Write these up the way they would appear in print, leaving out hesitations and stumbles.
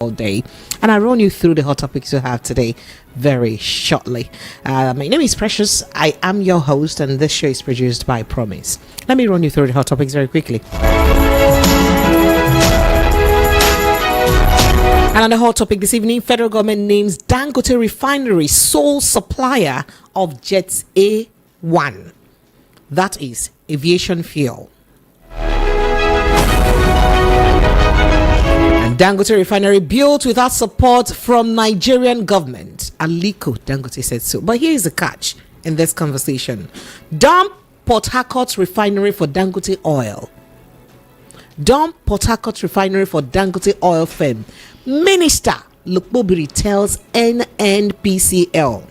all day, and I'll run you through the hot topics we have today very shortly. My name is Precious. I am your host, and this show is produced by Promise. Let me run you through the hot topics very quickly. And on the hot topic this evening, federal government names Dangote Refinery sole supplier of Jet A1. That is aviation fuel. Dangote Refinery built without support from Nigerian government. Aliko Dangote said so. But here is the catch in this conversation. Dump Port Harcourt Refinery for Dangote Oil. Dump Port Harcourt Refinery for Dangote Oil firm. Minister Lukbobiri tells NNPCL.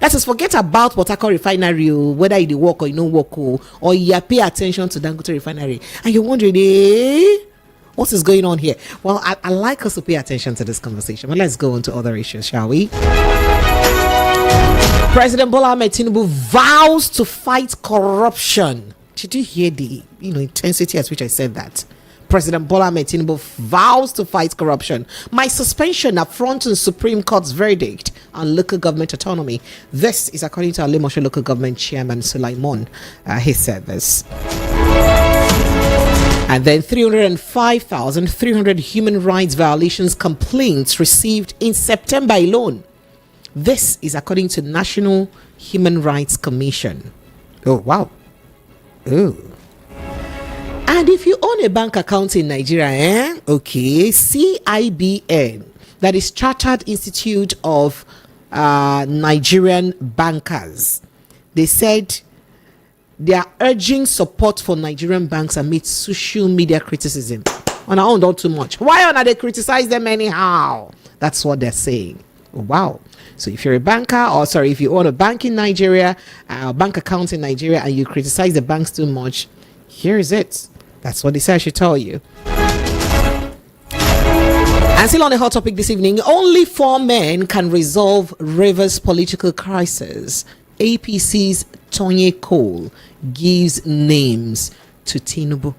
Let us forget about Port Harcourt Refinery, whether you work or you don't work, or you pay attention to Dangote Refinery. And you're wondering, what is going on here? Well, I like us to pay attention to this conversation. But let's go on to other issues, shall we? President Bola Ahmed Tinubu vows to fight corruption. Did you hear the intensity at which I said that? President Bola Ahmed Tinubu vows to fight corruption. My suspension affronts Supreme Court's verdict on local government autonomy. This is according to Alimosho Local Government Chairman Sulaiman. He said this. And then 305,300 human rights violations complaints received in September alone. This is according to National Human Rights Commission. Oh, wow. Oh. And if you own a bank account in Nigeria, okay, CIBN, that is Chartered Institute of Nigerian Bankers, they said they are urging support for Nigerian banks amid social media criticism. On our own, not too much. Why are they criticize them anyhow? That's what they're saying. Oh, wow. So if you're a banker, if you own a bank in Nigeria, a bank account in Nigeria, and you criticize the banks too much, here's it. That's what they say I should tell you. And still on the hot topic this evening, only 4 men can resolve Rivers' political crisis. APC's Tony Cole gives names to Tinubu.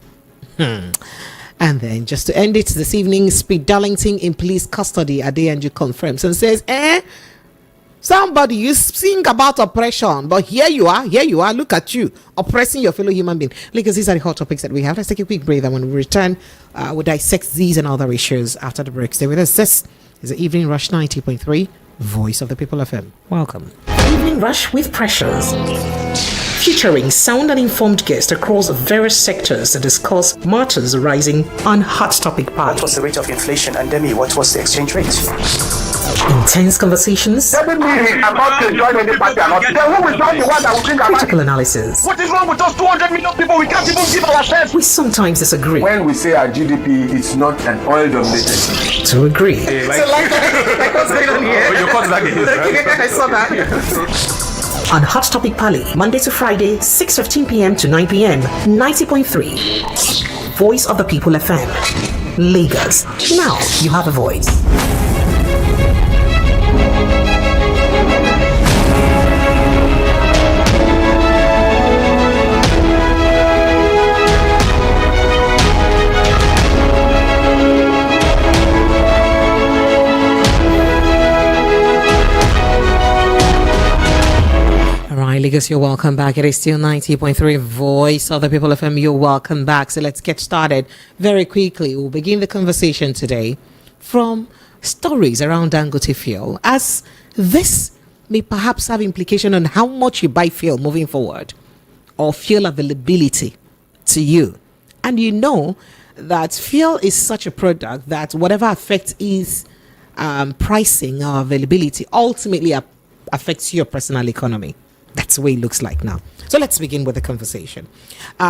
And then just to end it this evening, Speed Darlington in police custody. Adeyanju confirms and says, somebody, you sing about oppression, but here you are, look at you, oppressing your fellow human being. Because these are the hot topics that we have. Let's take a quick break, and when we return, we'll dissect these and other issues after the break. Stay with us. This is the Evening Rush 90.3, Voice of the People FM. Welcome. Evening Rush with Pressures, featuring sound and informed guests across various sectors to discuss matters rising on Hot Topic Party. What was the rate of inflation, and Demi, what was the exchange rate? Intense conversations, critical analysis. What is wrong with us 200 million people? We can't even give ourselves. We sometimes disagree. When we say our GDP is not an oil-dominated, to agree. Like what's going on here? You caught that again, right? I saw that. On Hot Topic Pali, Monday to Friday, 6:15 p.m. to 9 p.m. 90.3, Voice of the People FM, Lagos. Now you have a voice. Lagos, you're welcome back. It is still 90.3 Voice of the People FM. You're welcome back. So let's get started very quickly. We'll begin the conversation today from stories around Dangote fuel, as this may perhaps have implication on how much you buy fuel moving forward, or fuel availability to you. And you know that fuel is such a product that whatever affects is pricing or availability ultimately affects your personal economy. That's the way it looks like now. So let's begin with the conversation.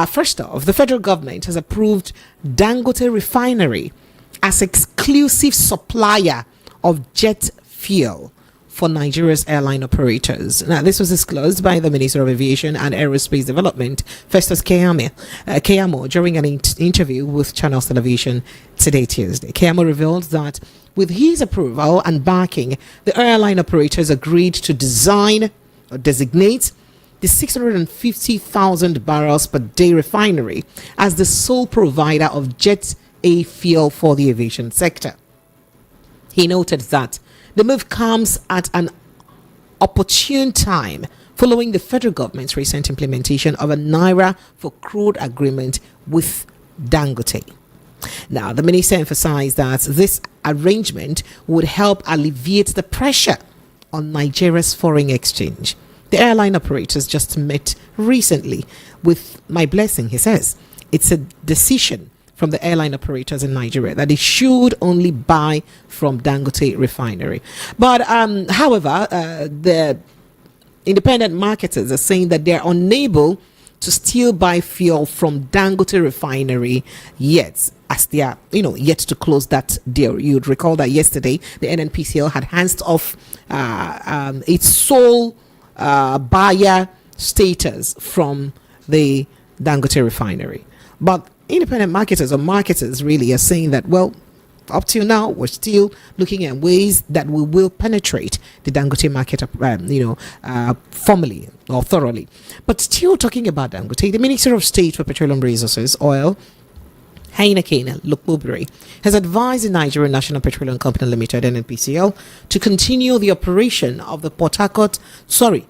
First off, the federal government has approved Dangote Refinery as exclusive supplier of jet fuel for Nigeria's airline operators. Now, this was disclosed by the Minister of Aviation and Aerospace Development, Festus Keyamo, during an interview with Channels Television today, Tuesday. Keyamo revealed that with his approval and backing, the airline operators agreed to design or designate the 650,000 barrels per day refinery as the sole provider of jet A fuel for the aviation sector. He noted that the move comes at an opportune time following the federal government's recent implementation of a Naira for crude agreement with Dangote. Now, the minister emphasized that this arrangement would help alleviate the pressure on Nigeria's foreign exchange. The airline operators just met recently with my blessing, he says. It's a decision from the airline operators in Nigeria that they should only buy from Dangote Refinery. But however, the independent marketers are saying that they're unable to still buy fuel from Dangote Refinery yet, as they are, yet to close that deal. You'd recall that yesterday the NNPCL had hands off its sole buyer status from the Dangote Refinery. But independent marketers really are saying that, well, up till now, we're still looking at ways that we will penetrate the Dangote market, formally or thoroughly. But still talking about Dangote, the Minister of State for Petroleum Resources, Oil, Heineken Lukubri, has advised the Nigerian National Petroleum Company Limited, NNPCL, to continue the operation of the Port Harcourt, to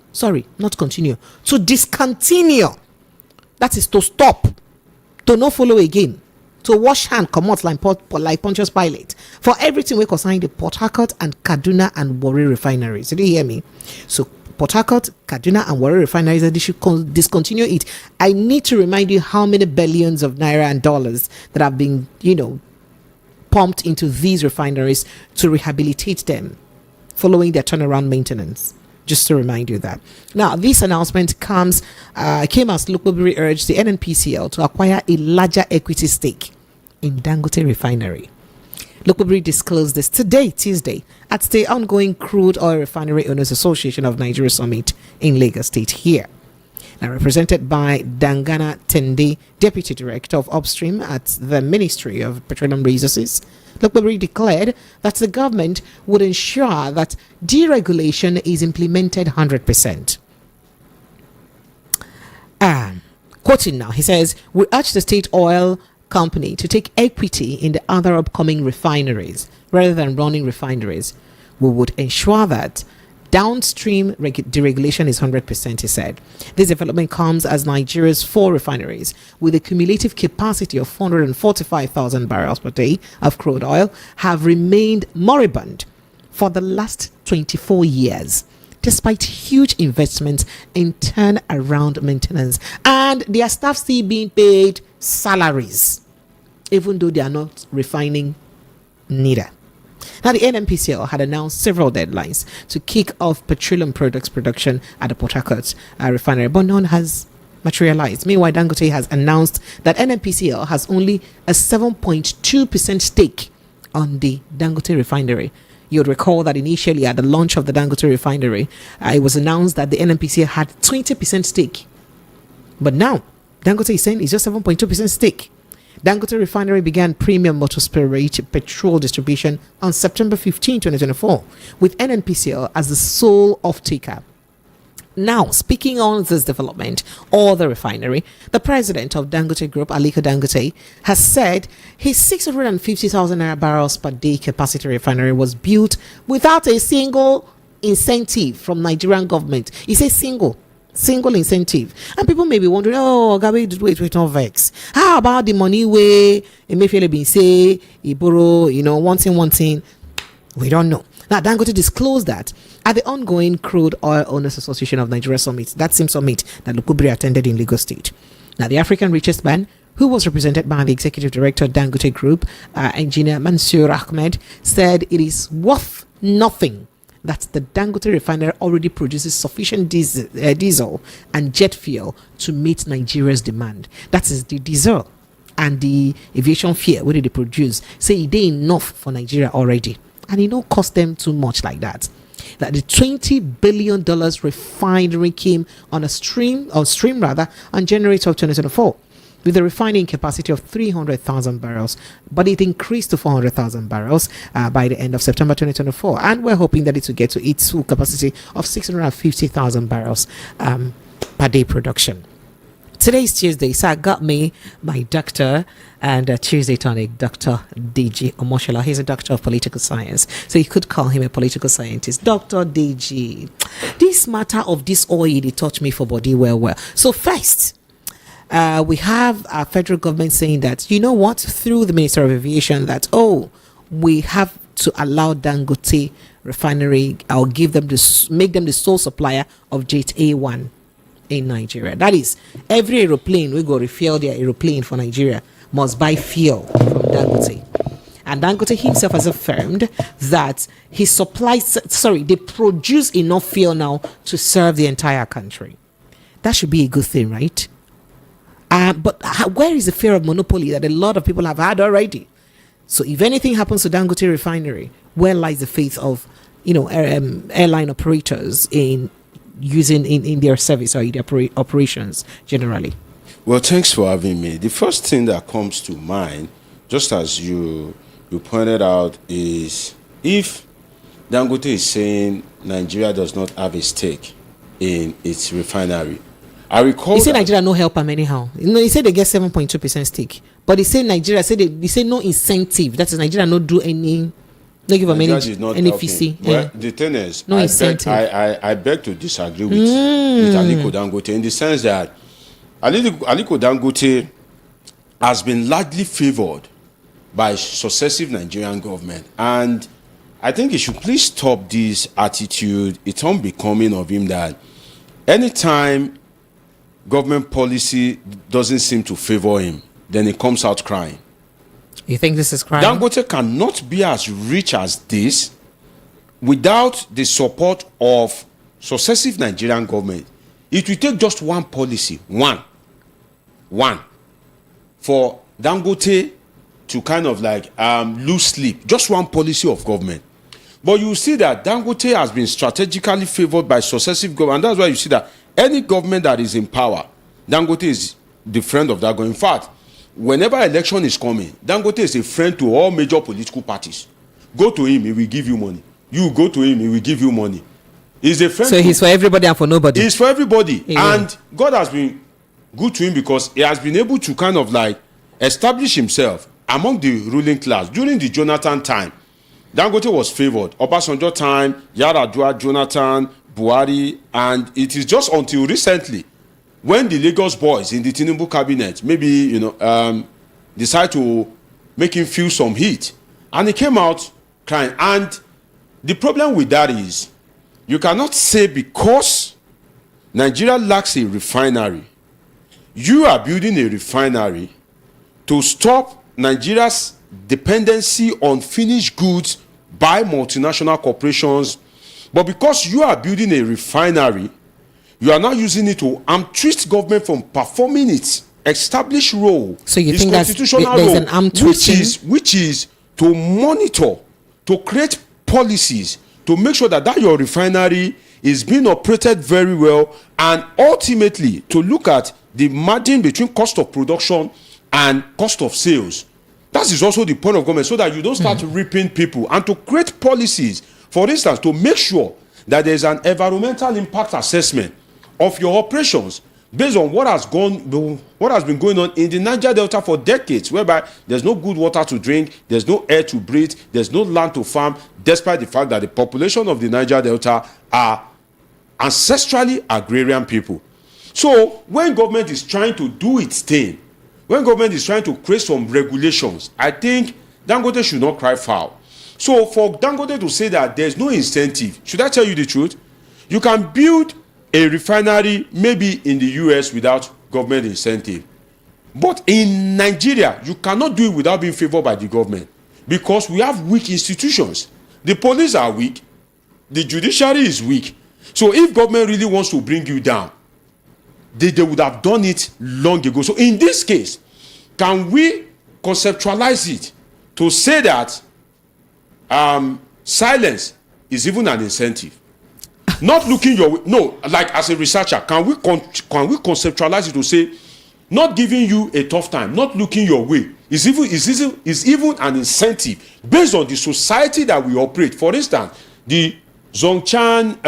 discontinue. That is to stop, to not follow again, to wash hand, come out like Pontius Pilate, for everything we concerning the Port Harcourt and Kaduna and Warri refineries. Did you hear me? So Port Harcourt, Kaduna and Warri refineries, they should discontinue it. I need to remind you how many billions of naira and dollars that have been, pumped into these refineries to rehabilitate them following their turnaround maintenance. Just to remind you that. Now, this announcement came as Lukubiri urged the NNPCL to acquire a larger equity stake in Dangote Refinery. Lukubiri disclosed this today, Tuesday, at the ongoing Crude Oil Refinery Owners Association of Nigeria Summit in Lagos State here. Now, represented by Dangana Tende, Deputy Director of Upstream at the Ministry of Petroleum Resources, Lukubiri declared that the government would ensure that deregulation is implemented 100%. Quoting now, he says, "We urge the state oil company to take equity in the other upcoming refineries rather than running refineries. We would ensure that downstream deregulation is 100%, he said. This development comes as Nigeria's 4 refineries, with a cumulative capacity of 445,000 barrels per day of crude oil, have remained moribund for the last 24 years, despite huge investments in turnaround maintenance, and their staff still being paid salaries, even though they are not refining neither. Now, the NNPCL had announced several deadlines to kick off petroleum products production at the Port Harcourt refinery, but none has materialized. Meanwhile, Dangote has announced that NNPCL has only a 7.2% stake on the Dangote refinery. You would recall that initially at the launch of the Dangote refinery, it was announced that the NNPCL had 20% stake. But now, Dangote is saying it's just 7.2% stake. Dangote Refinery began premium motor-spirit petrol distribution on September 15, 2024, with NNPCL as the sole off-taker. Now, speaking on this development or the refinery, the president of Dangote Group, Aliko Dangote, has said his 650,000 barrels per day capacity refinery was built without a single incentive from Nigerian government. He says single incentive, and people may be wondering, Gabi, wait, not vex. How about the money where Emefiele been say he borrow, one thing? We don't know. Now, Dangote disclosed that at the ongoing Crude Oil Owners Association of Nigeria Summit, that same summit that Lukubiri attended in Lagos State. Now, the African richest man, who was represented by the executive director of Dangote Group, engineer Mansour Ahmed, said it is worth nothing that the Dangote refinery already produces sufficient diesel and jet fuel to meet Nigeria's demand. That is the diesel and the aviation fuel, what did they produce? Say they enough for Nigeria already. And it don't cost them too much like that. That the $20 billion refinery came on stream on January 12, 2024. With a refining capacity of 300,000 barrels, but it increased to 400,000 barrels by the end of September 2024. And we're hoping that it will get to its full capacity of 650,000 barrels per day production. Today is Tuesday, so I got me my doctor and Tuesday tonic, Dr. DG Omoshola. He's a doctor of political science, so you could call him a political scientist. Dr. DG, this matter of this oil, they taught me for body well. So first, we have our federal government saying that, you know what, through the Minister of Aviation, that, we have to allow Dangote Refinery, I'll give them make them the sole supplier of Jet A1 in Nigeria. That is, every aeroplane we go refuel their aeroplane for Nigeria must buy fuel from Dangote. And Dangote himself has affirmed that they produce enough fuel now to serve the entire country. That should be a good thing, right? But where is the fear of monopoly that a lot of people have had already? So if anything happens to Dangote Refinery, where lies the faith of, airline operators in using in their service or in their operations generally? Well, thanks for having me. The first thing that comes to mind, just as you pointed out, is if Dangote is saying Nigeria does not have a stake in its refinery. I recall he said Nigeria no help them anyhow. He said they get 7.2% stake, but he said Nigeria they say no incentive. That is, Nigeria no do any, no give them any FEC. Well, the thing is, no incentive. I beg to disagree with Aliko Dangote in the sense that Aliko Dangote has been largely favored by successive Nigerian government, and I think he should please stop this attitude. It's unbecoming of him that anytime government policy doesn't seem to favor him, then he comes out crying. You think this is crying? Dangote cannot be as rich as this without the support of successive Nigerian government. It will take just one policy, one, for Dangote to kind of like lose sleep. Just one policy of government. But you see that Dangote has been strategically favored by successive government. And that's why you see that any government that is in power, Dangote is the friend of that government. In fact, whenever election is coming, Dangote is a friend to all major political parties. Go to him, he will give you money. You go to him, he will give you money. He's a friend. So he's for everybody and for nobody. He's for everybody. Yeah. And God has been good to him because he has been able to kind of like establish himself among the ruling class. During the Jonathan time, Dangote was favored. Obasanjo time, Yaradua, Jonathan, Buhari, and it is just until recently when the Lagos boys in the Tinubu cabinet maybe decide to make him feel some heat, and he came out crying. And the problem with that is you cannot say because Nigeria lacks a refinery, you are building a refinery to stop Nigeria's dependency on finished goods by multinational corporations. But because you are building a refinery, you are now using it to twist government from performing its established role. So you its think constitutional there's role, an arm twisting? which is to monitor, to create policies, to make sure that your refinery is being operated very well, and ultimately to look at the margin between cost of production and cost of sales. That is also the point of government, so that you don't start ripping people, and to create policies, for instance, to make sure that there is an environmental impact assessment of your operations based on what has been going on in the Niger Delta for decades, whereby there's no good water to drink, there's no air to breathe, there's no land to farm, despite the fact that the population of the Niger Delta are ancestrally agrarian people. So when government is trying to do its thing, when government is trying to create some regulations, I think Dangote should not cry foul. So for Dangote to say that there's no incentive, should I tell you the truth? You can build a refinery maybe in the US without government incentive. But in Nigeria, you cannot do it without being favored by the government, because we have weak institutions. The police are weak. The judiciary is weak. So if government really wants to bring you down, they would have done it long ago. So in this case, can we conceptualize it to say that silence is even an incentive? Not looking your way. No, like as a researcher, can we conceptualize it to say not giving you a tough time, not looking your way is even an incentive based on the society that we operate? For instance, the Zongchan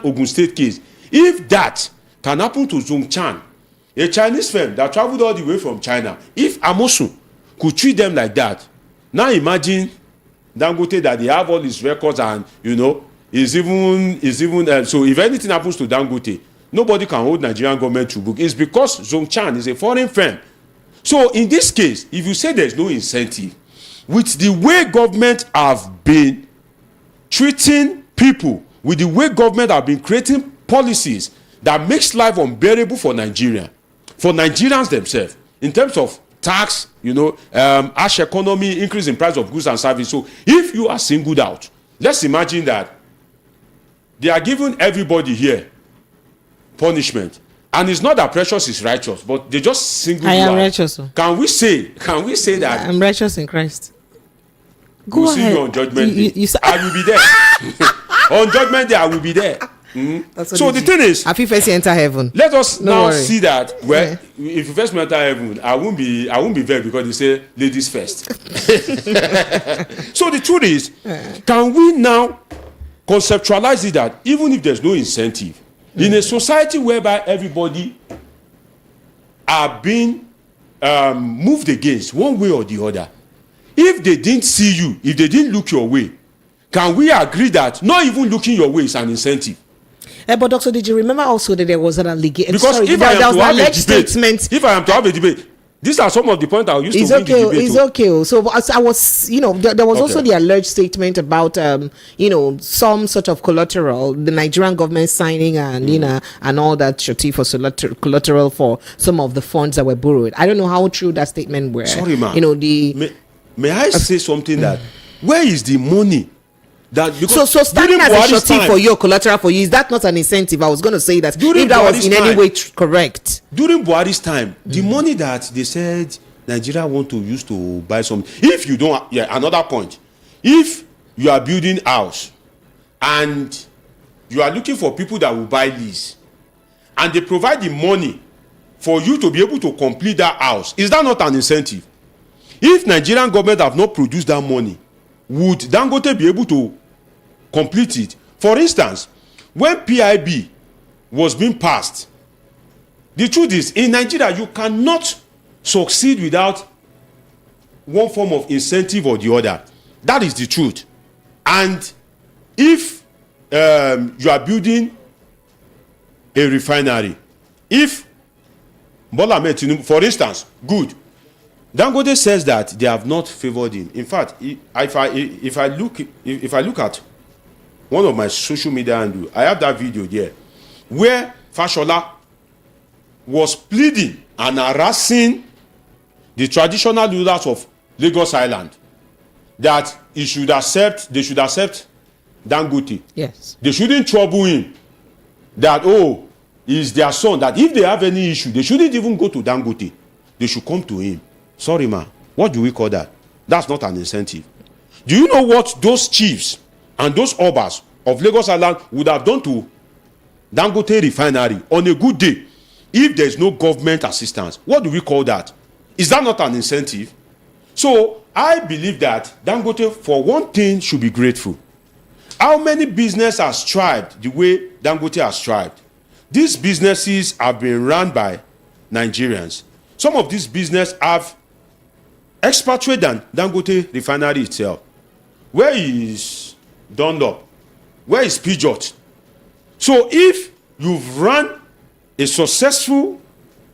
Ogun State case. If that can happen to Zhongchan, a Chinese firm that traveled all the way from China. If Amosun could treat them like that, now imagine Dangote that they have all his records and is even so if anything happens to Dangote, nobody can hold Nigerian government to book. It's because Zhongchan is a foreign firm. So in this case, if you say there's no incentive, with the way government have been treating people, with the way government have been creating policies that makes life unbearable for Nigerians themselves, in terms of tax, harsh economy, increase in price of goods and services. So if you are singled out, let's imagine that they are giving everybody here punishment, and it's not that Precious is righteous, but they just single I you am out. righteous. Can we say that I'm righteous in Christ. we'll see you on Judgment Day? I will be there. On Judgment Day, I will be there. So the thing is, if you first enter heaven, let us now worry. see that if you first enter heaven, I won't be there because they say ladies first. So the truth is, can we now conceptualize it that even if there's no incentive in a society whereby everybody are being moved against one way or the other, if they didn't see you, if they didn't look your way, can we agree that not even looking your way is an incentive? But Doctor, did you remember also that there was an allegation? Because if I am to have a debate, these are some of the points I used to win the debate. It's okay. So I was, there was also the alleged statement about, some sort of collateral, the Nigerian government signing and, and all that surety for collateral for some of the funds that were borrowed. I don't know how true that statement were. Sorry, ma'am. May I say something that, where is the money? So standing as a surety for your collateral for you, is that not an incentive? I was going to say that if that was in any way correct. During Buhari's time, the money that they said Nigeria want to use to buy something, if you don't, another point, if you are building house and you are looking for people that will buy lease and they provide the money for you to be able to complete that house, is that not an incentive? If Nigerian government have not produced that money, would Dangote be able to complete it? For instance, when PIB was being passed, the truth is, in Nigeria, you cannot succeed without one form of incentive or the other. That is the truth. And if you are building a refinery, if Bola Ahmed Tinubu, for instance, good, Dangote says that they have not favored him. In fact, if I look at one of my social media handles, I have that video there where Fashola was pleading and harassing the traditional rulers of Lagos Island that they should accept Dangote. Yes. They shouldn't trouble him. That he's their son. That if they have any issue, they shouldn't even go to Dangote. They should come to him. Sorry, ma. What do we call that? That's not an incentive. Do you know what those chiefs and those obas of Lagos Island would have done to Dangote Refinery on a good day if there's no government assistance? What do we call that? Is that not an incentive? So I believe that Dangote, for one thing, should be grateful. How many businesses have thrived the way Dangote has thrived? These businesses have been run by Nigerians. Some of these businesses have expatriate than Dangote Refinery itself. Where is Dunlop? Where is Peugeot? So if you've run a successful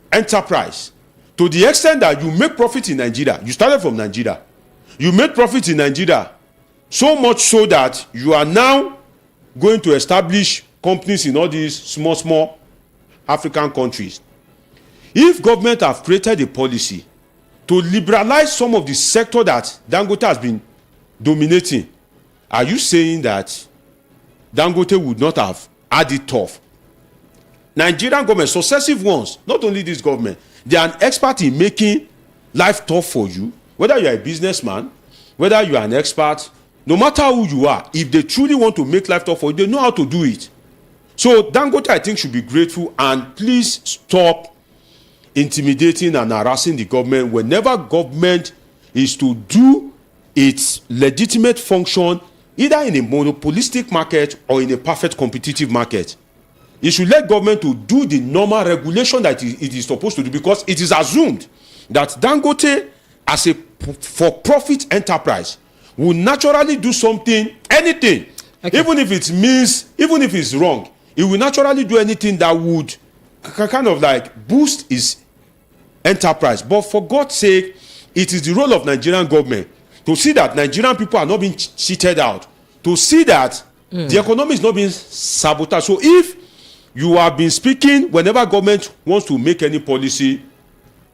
enterprise to the extent that you make profit in Nigeria, you started from Nigeria, you made profit in Nigeria, so much so that you are now going to establish companies in all these small African countries. If government have created a policy to liberalize some of the sector that Dangote has been dominating, are you saying that Dangote would not have had it tough? Nigerian government, successive ones, not only this government, they are an expert in making life tough for you. Whether you are a businessman, whether you are an expert, no matter who you are, if they truly want to make life tough for you, they know how to do it. So Dangote, I think, should be grateful, and please stop intimidating and harassing the government whenever government is to do its legitimate function, either in a monopolistic market or in a perfect competitive market. it should let government to do the normal regulation that it is supposed to do, because it is assumed that Dangote, as a for-profit enterprise, will naturally do something, anything, even if it means, even if it's wrong, it will naturally do anything that would kind of like boost its enterprise. But for God's sake, it is the role of Nigerian government to see that Nigerian people are not being cheated out, to see that the economy is not being sabotaged. So if you have been speaking whenever government wants to make any policy,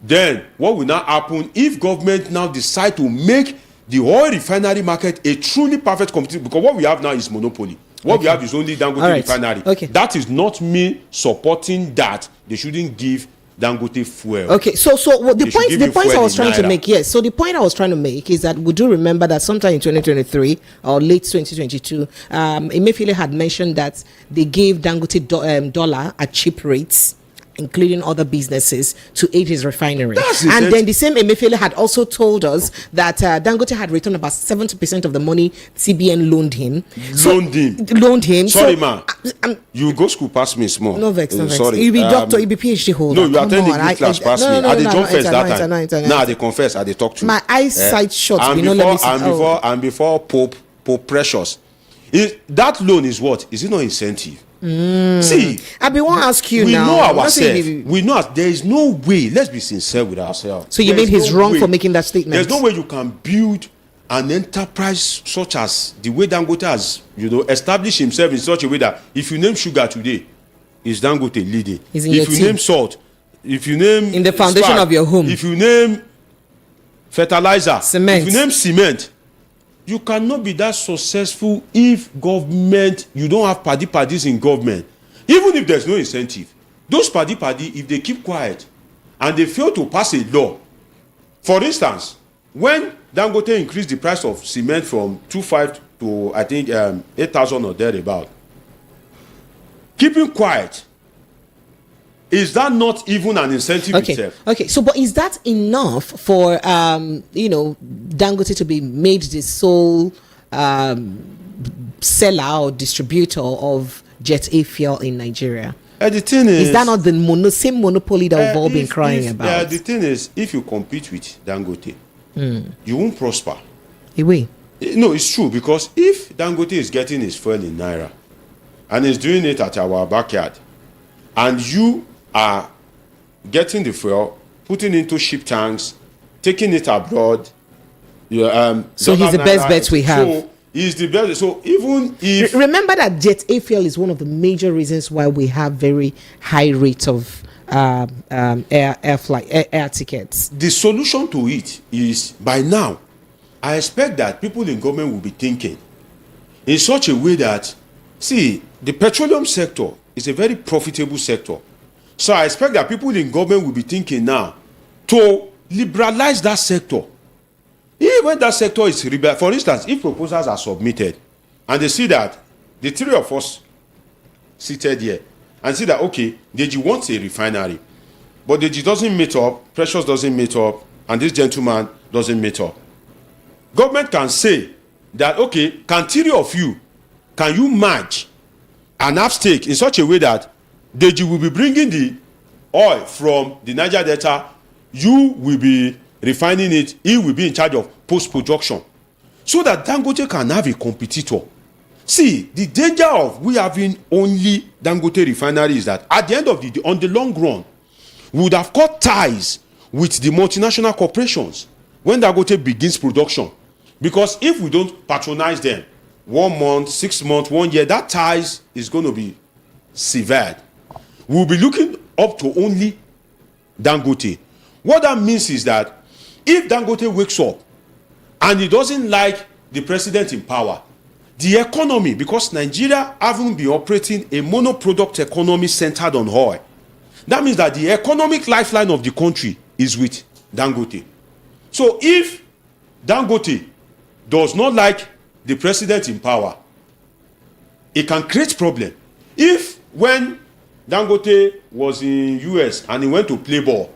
then what will now happen if government now decide to make the oil refinery market a truly perfect competition? Because what we have now is monopoly. What we have is only Dangote refinery. That is not me supporting that they shouldn't give Dangote fuel. Okay, so the point I was trying to make, yes. So the point I was trying to make is that we do remember that sometime in 2023 or late 2022, Emefiele had mentioned that they gave Dangote dollar at cheap rates, including other businesses, to aid his refinery. And then the same Emefiele had also told us that Dangote had returned about 70% of the money CBN loaned him. Loaned him. Sorry, ma. You go school pass me small. No vex, no vex. Sorry. You be doctor, you be PhD holder. No, you attend the good class pass me. I did confess that time. Now they confess, I did talk to my eyesight short. And before Pope Precious. That loan is what? Is it not incentive? See, I be want to ask you we now. Know ourselves. We know there is no way. Let's be sincere with ourselves. So you mean he's wrong for making that statement? There's no way you can build an enterprise such as the way Dangote has, established himself in such a way that if you name sugar today, is Dangote leading. If you name salt, if you name in the foundation of your home, if you name fertilizer, cement, if you name cement. You cannot be that successful if government, you don't have paddies in government. Even if there's no incentive, those paddy, if they keep quiet and they fail to pass a law, for instance, when Dangote increased the price of cement from 2,500 to I think 8,000 or thereabout, keeping quiet, is that not even an incentive itself? Okay. So, but is that enough for Dangote to be made the sole seller or distributor of Jet A fuel in Nigeria? The thing is that not the same monopoly that we've all been crying about? The thing is, if you compete with Dangote, you won't prosper. Away. No, it's true, because if Dangote is getting his fuel in Naira and is doing it at our backyard, and you are getting the fuel, putting into ship tanks, taking it abroad. So he's the best bet we have. So he's the best. So even if remember that Jet A fuel is one of the major reasons why we have very high rates of air tickets. The solution to it is, by now, I expect that people in government will be thinking in such a way that, see, the petroleum sector is a very profitable sector. So I expect that people in government will be thinking now to liberalize that sector. Even when that sector is liberalized, for instance, if proposals are submitted and they see that the three of us seated here and see that, okay, Deji wants a refinery, but Deji doesn't meet up, Precious doesn't meet up, and this gentleman doesn't meet up. Government can say that, okay, can three of you, can you merge and have stake in such a way that Deji will be bringing the oil from the Niger Delta, you will be refining it, he will be in charge of post-production, so that Dangote can have a competitor. See, the danger of we having only Dangote refinery is that at the end of the day, on the long run, we would have cut ties with the multinational corporations when Dangote begins production. Because if we don't patronize them 1 month, 6 months, 1 year, that ties is going to be severed. We'll be looking up to only Dangote. What that means is that if Dangote wakes up and he doesn't like the president in power, the economy, because Nigeria haven't been operating a monoproduct economy centered on oil, that means that the economic lifeline of the country is with Dangote. So if Dangote does not like the president in power, it can create problem. If when Dangote was in US and he went to play ball,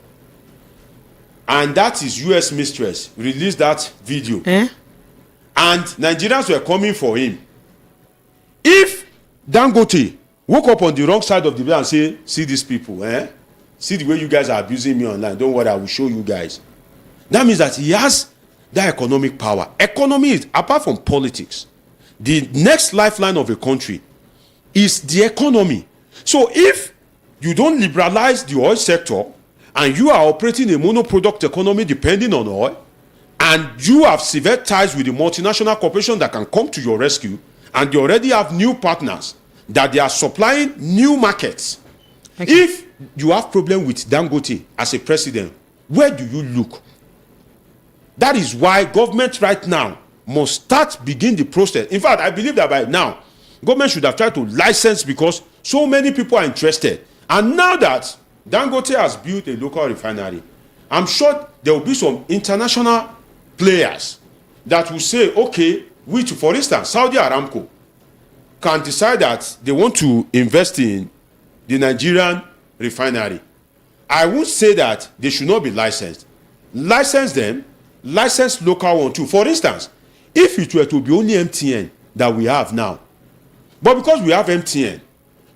and that his US mistress released that video, and Nigerians were coming for him, if Dangote woke up on the wrong side of the bed and say, see these people, see the way you guys are abusing me online, don't worry, I will show you guys. That means that he has that economic power. Economy is, apart from politics, the next lifeline of a country is the economy. So if you don't liberalize the oil sector and you are operating a monoproduct economy depending on oil, and you have severed ties with the multinational corporation that can come to your rescue, and you already have new partners that they are supplying new markets. Okay. If you have problem with Dangote as a president, where do you look? That is why government right now must begin the process. In fact, I believe that by now, government should have tried to license, because so many people are interested. And now that Dangote has built a local refinery, I'm sure there will be some international players that will say, okay, which, for instance, Saudi Aramco can decide that they want to invest in the Nigerian refinery. I would say that they should not be licensed. License them, license local one too. For instance, if it were to be only MTN that we have now, but because we have MTN,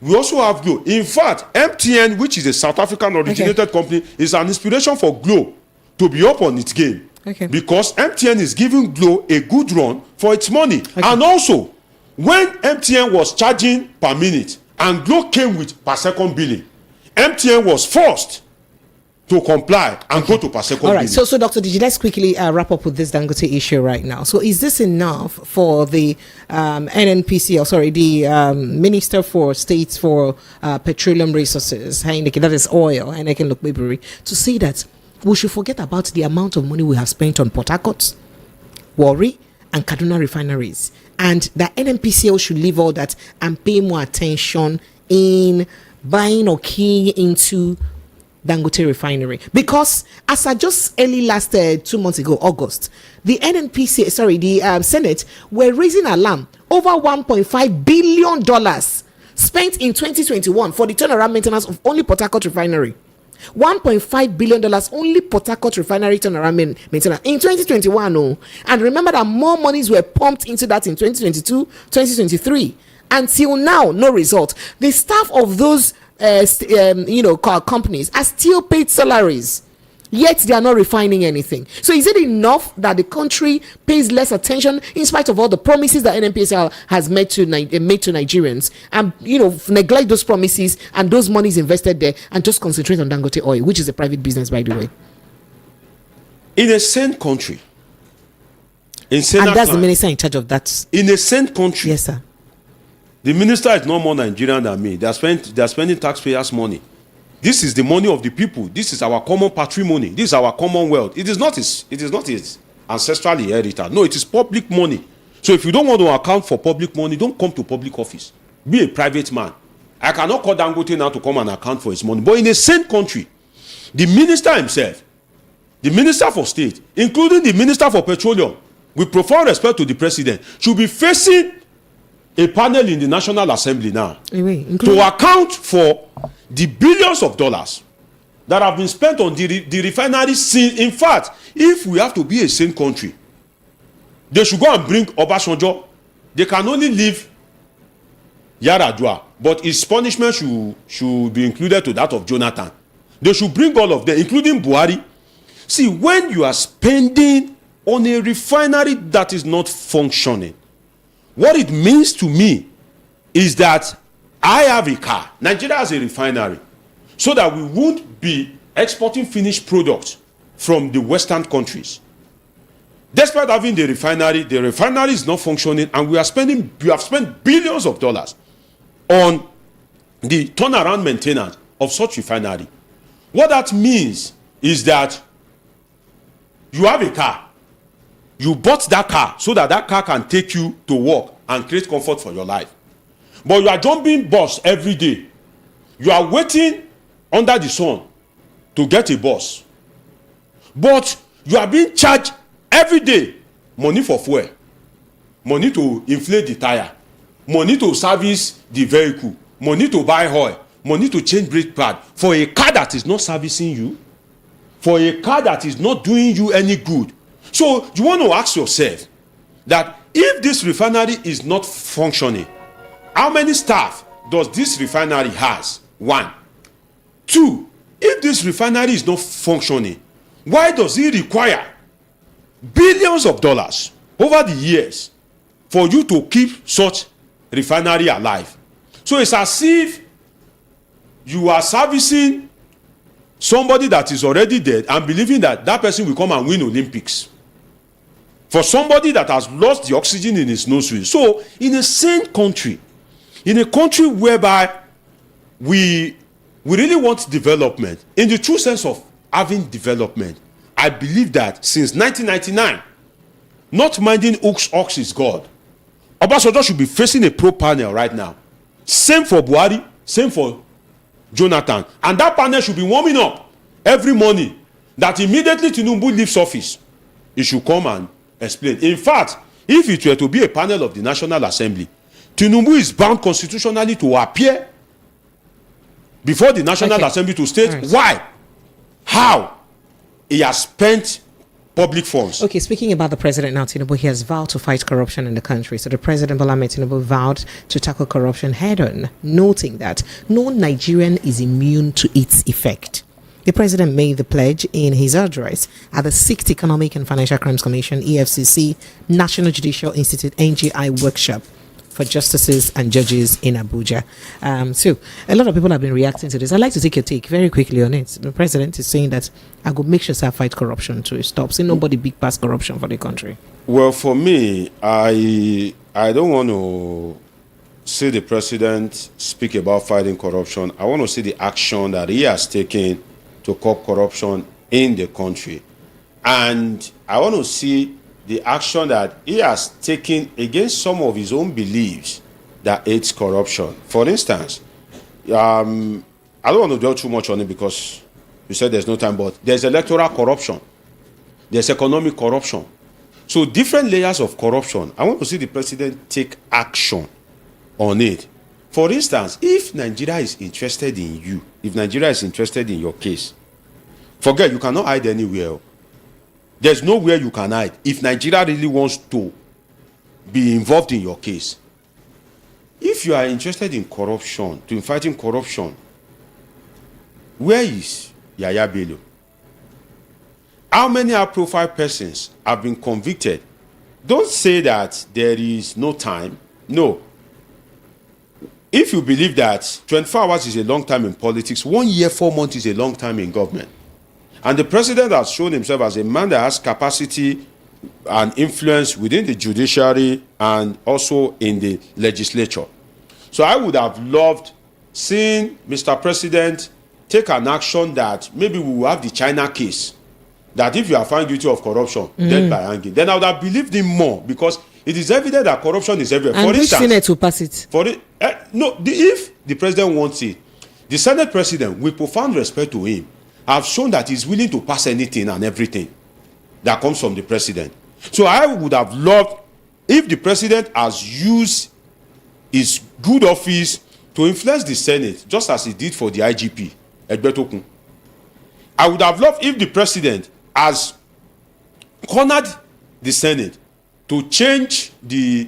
we also have Glo. In fact, MTN, which is a South African originated company, is an inspiration for Glo to be up on its game. Okay. Because MTN is giving Glo a good run for its money. Okay. And also, when MTN was charging per minute and Glo came with per second billing, MTN was forced to comply and go to per second. All right. billing. So Dr. Digi, let's quickly wrap up with this Dangote issue right now. So is this enough for the NNPC, or sorry, the Minister for States for Petroleum Resources, Heineken, that is oil, Heineken Lokbebiri, to say that we should forget about the amount of money we have spent on Port Harcourt, Warri, and Kaduna refineries, and that NNPCL should leave all that and pay more attention in buying or keying into Dangote Refinery? Because as I just early last 2 months ago, August, the the Senate were raising alarm over $1.5 billion spent in 2021 for the turnaround maintenance of only Port Harcourt Refinery. $1.5 billion only Port Harcourt Refinery turnaround maintenance in 2021. Oh. And remember that more monies were pumped into that in 2022, 2023. Until now, no result. The staff of those companies are still paid salaries, yet they are not refining anything. So is it enough that the country pays less attention in spite of all the promises that NNPCL has made to Nigerians, and neglect those promises and those monies invested there and just concentrate on Dangote oil, which is a private business, by the way? In a sane country, and that's the minister in charge of that. In a sane country, yes, sir. The minister is no more Nigerian than me. They are spending taxpayers' money. This is the money of the people. This is our common patrimony. This is our common wealth. It is not his ancestral inheritance. No, it is public money. So if you don't want to account for public money, don't come to public office. Be a private man. I cannot call Dangote now to come and account for his money. But in a sane country, the minister himself, the minister for state, including the minister for petroleum, with profound respect to the president, should be facing a panel in the National Assembly now to account for the billions of dollars that have been spent on the refinery scene. In fact, if we have to be a sane country, they should go and bring Obasanjo. They can only leave Yaradua, but his punishment should be included to that of Jonathan. They should bring all of them, including Buhari. See, when you are spending on a refinery that is not functioning, what it means to me is that I have a car. Nigeria has a refinery, so that we won't be exporting finished products from the Western countries. Despite having the refinery is not functioning, and we have spent billions of dollars on the turnaround maintenance of such refinery. What that means is that you have a car. You bought that car so that car can take you to work and create comfort for your life. But you are jumping bus every day. You are waiting under the sun to get a bus. But you are being charged every day money for fuel, money to inflate the tire, money to service the vehicle, money to buy oil, money to change brake pad for a car that is not servicing you, for a car that is not doing you any good. So you want to ask yourself that if this refinery is not functioning, how many staff does this refinery has? One. Two, if this refinery is not functioning, why does it require billions of dollars over the years for you to keep such refinery alive? So it's as if you are servicing somebody that is already dead and believing that that person will come and win Olympics for somebody that has lost the oxygen in his nose. So in a sane country, in a country whereby we really want development, in the true sense of having development, I believe that since 1999, not minding ox is God. Obasanjo should be facing a pro panel right now. Same for Buhari, same for Jonathan. And that panel should be warming up every morning that immediately Tinubu leaves office, he should come and explain. In fact, if it were to be a panel of the National Assembly, Tinubu is bound constitutionally to appear before the National Assembly to state why, how he has spent public funds. Okay, speaking about the president now, Tinubu, he has vowed to fight corruption in the country. So the president, Bola Ahmed Tinubu, vowed to tackle corruption head-on, noting that no Nigerian is immune to its effect. The president made the pledge in his address at the 6th Economic and Financial Crimes Commission, EFCC, National Judicial Institute, NJI workshop for justices and judges in Abuja. So a lot of people have been reacting to this. I'd like to take your take very quickly on it. The president is saying that I will make sure I fight corruption to stop. See nobody big past corruption for the country. Well, for me, I don't want to see the president speak about fighting corruption. I want to see the action that he has taken to curb corruption in the country. And I want to see the action that he has taken against some of his own beliefs that aids corruption. For instance, I don't want to dwell too much on it because you said there's no time, but there's electoral corruption. There's economic corruption. So different layers of corruption. I want to see the president take action on it. For instance, if Nigeria is interested in you, if Nigeria is interested in your case, forget, you cannot hide anywhere. There's nowhere you can hide. If Nigeria really wants to be involved in your case, if you are interested in corruption, in fighting corruption, where is Yaya Bello? How many high-profile persons have been convicted? Don't say that there is no time. No. If you believe that 24 hours is a long time in politics, 1 year, 4 months is a long time in government. And the president has shown himself as a man that has capacity and influence within the judiciary and also in the legislature. So I would have loved seeing Mr. President take an action that maybe we will have the China case, that if you are found guilty of corruption, death by hanging, then I would have believed him more because it is evident that corruption is everywhere. And for which Senate will pass it? If the president wants it, the Senate president, with profound respect to him, have shown that he's willing to pass anything and everything that comes from the president. So I would have loved if the president has used his good office to influence the Senate, just as he did for the IGP, Egbetokun. I would have loved if the president has cornered the Senate to change the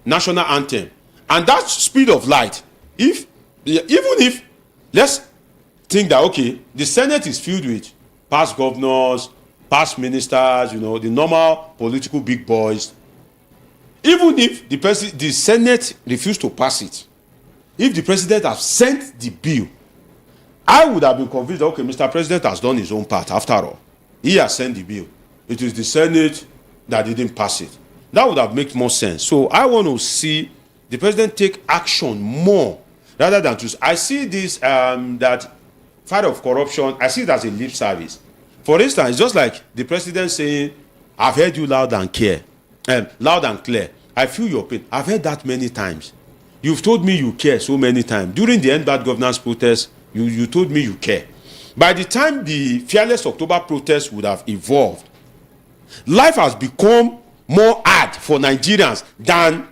national anthem. And that speed of light, even if, let's think that, okay, the Senate is filled with past governors, past ministers, the normal political big boys. Even if the Senate refused to pass it, if the president has sent the bill, I would have been convinced that, okay, Mr. President has done his own part after all. He has sent the bill. It is the Senate that didn't pass it. That would have made more sense. So I want to see the president take action more rather than to. I see this, that fight of corruption, I see it as a lip service. For instance, it's just like the president saying, I've heard you loud and clear. I feel your pain. I've heard that many times. You've told me you care so many times. During the End Bad Governance protest, you told me you care. By the time the Fearless October protest would have evolved, life has become more hard for Nigerians than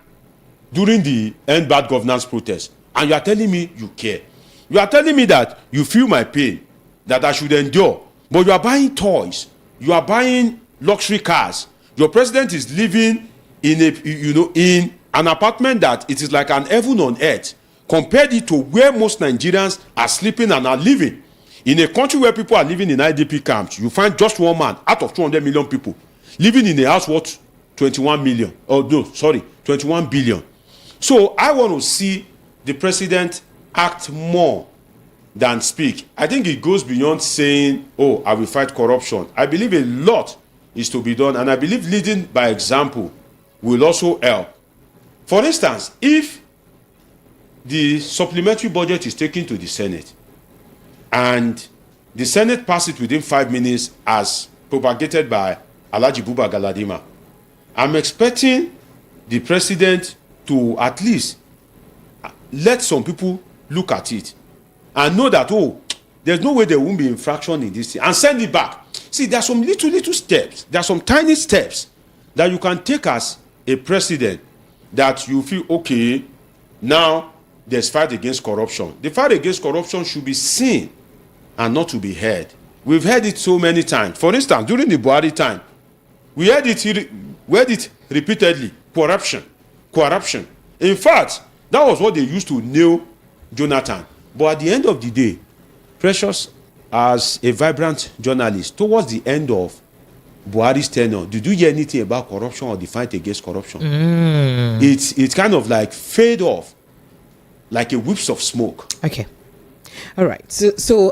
during the End Bad Governance protest. And you are telling me you care. You are telling me that you feel my pain, that I should endure. But you are buying toys. You are buying luxury cars. Your president is living in in an apartment that it is like an heaven on earth, compared it to where most Nigerians are sleeping and are living. In a country where people are living in IDP camps, you find just one man out of 200 million people living in a house worth 21 million. Oh, no, sorry, 21 billion. So I want to see the president act more than speak. I think it goes beyond saying, oh, I will fight corruption. I believe a lot is to be done, and I believe leading by example will also help. For instance, if the supplementary budget is taken to the Senate and the Senate passes it within 5 minutes as propagated by Alhaji Buba Galadima, I'm expecting the president to at least let some people look at it and know that, oh, there's no way there won't be infraction in this thing, and send it back. See, there are some little steps, there are some tiny steps that you can take as a president that you feel, okay, now there's fight against corruption. The fight against corruption should be seen and not to be heard. We've heard it so many times. For instance, during the Buhari time, we heard it repeatedly. Corruption. In fact, that was what they used to nail Jonathan. But at the end of the day, Precious, as a vibrant journalist, towards the end of Buhari's tenure, did you hear anything about corruption or the fight against corruption? It's kind of like fade off, like a whiffs of smoke. Okay. All right. So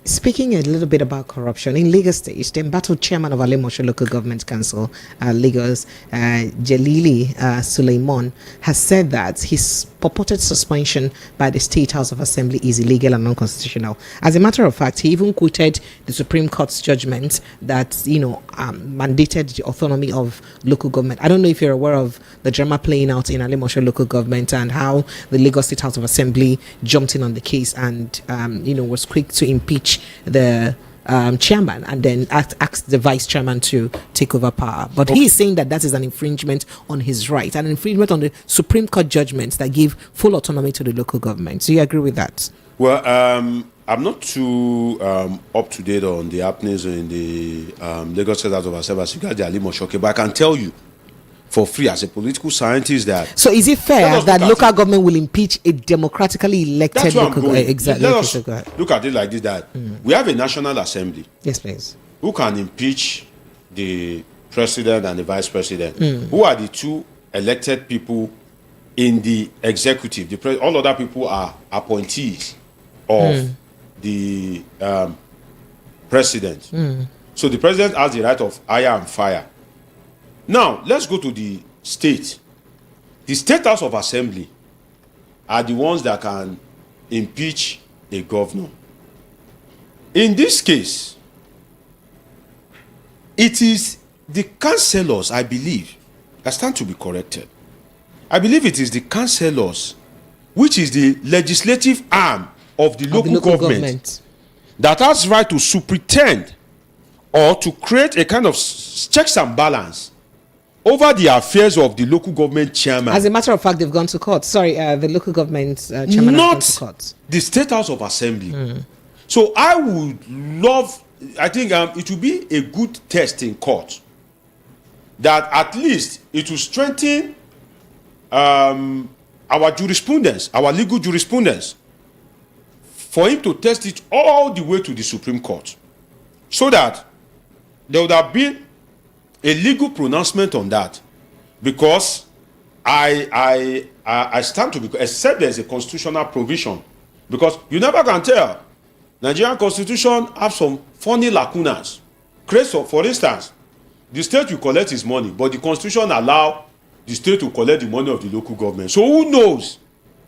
speaking a little bit about corruption, in Lagos State, the embattled chairman of Alimosho Local Government Council, Lagos, Jalili Suleiman, has said that his purported suspension by the State House of Assembly is illegal and unconstitutional. As a matter of fact, he even quoted the Supreme Court's judgment that, mandated the autonomy of local government. I don't know if you're aware of the drama playing out in Alimosho Local Government and how the Lagos State House of Assembly jumped in on the case and, was quick to impeach the chairman and then asked the vice chairman to take over power. But he is saying that is an infringement on his right, an infringement on the Supreme Court judgments that give full autonomy to the local government. So you agree with that? Well, I'm not too up to date on the happenings in the Lagos State House of Assembly as regards the Alimosho, but I can tell you for free as a political scientist that. So is it fair that local government will impeach a democratically elected local government? Exactly. Let us look at it like this: that we have a National Assembly. Yes, please. Who can impeach the president and the vice president? Who are the two elected people in the executive? All other people are appointees of the president. So the president has the right of hire and fire. Now, let's go to the state. The State House of Assembly are the ones that can impeach a governor. In this case, it is the councillors, I believe, I stand to be corrected. I believe it is the councillors, which is the legislative arm of the local government, that has right to superintend or to create a kind of checks and balance over the affairs of the local government chairman. As a matter of fact, they've gone to court. Sorry, the local government chairman has gone to court. The State House of Assembly. So I think it will be a good test in court that at least it will strengthen our jurisprudence, our legal jurisprudence, for him to test it all the way to the Supreme Court, so that there would have been a legal pronouncement on that. Because I stand to be, except there is a constitutional provision, because you never can tell. Nigerian constitution have some funny lacunas. For instance, the state will collect his money, but the constitution allow the state to collect the money of the local government. So who knows?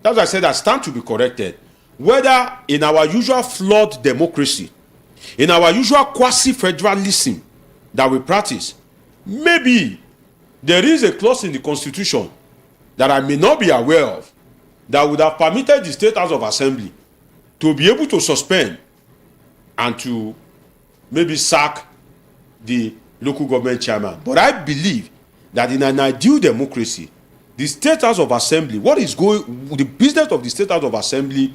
That's why I said I stand to be corrected. Whether in our usual flawed democracy, in our usual quasi-federalism that we practice, maybe there is a clause in the constitution that I may not be aware of that would have permitted the State House of Assembly to be able to suspend and to maybe sack the local government chairman. But I believe that in an ideal democracy, the State House of Assembly, the business of the State House of Assembly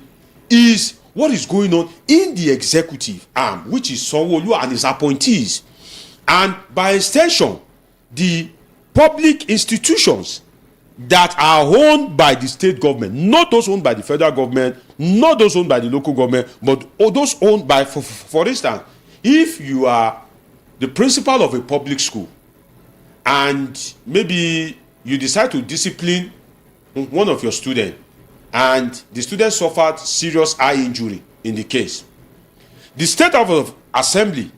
is what is going on in the executive arm, which is Sanwo-Olu and his appointees, and by extension, the public institutions that are owned by the state government, not those owned by the federal government, not those owned by the local government, but those owned by, for instance, if you are the principal of a public school and maybe you decide to discipline one of your students and the student suffered serious eye injury in the case, the state of assembly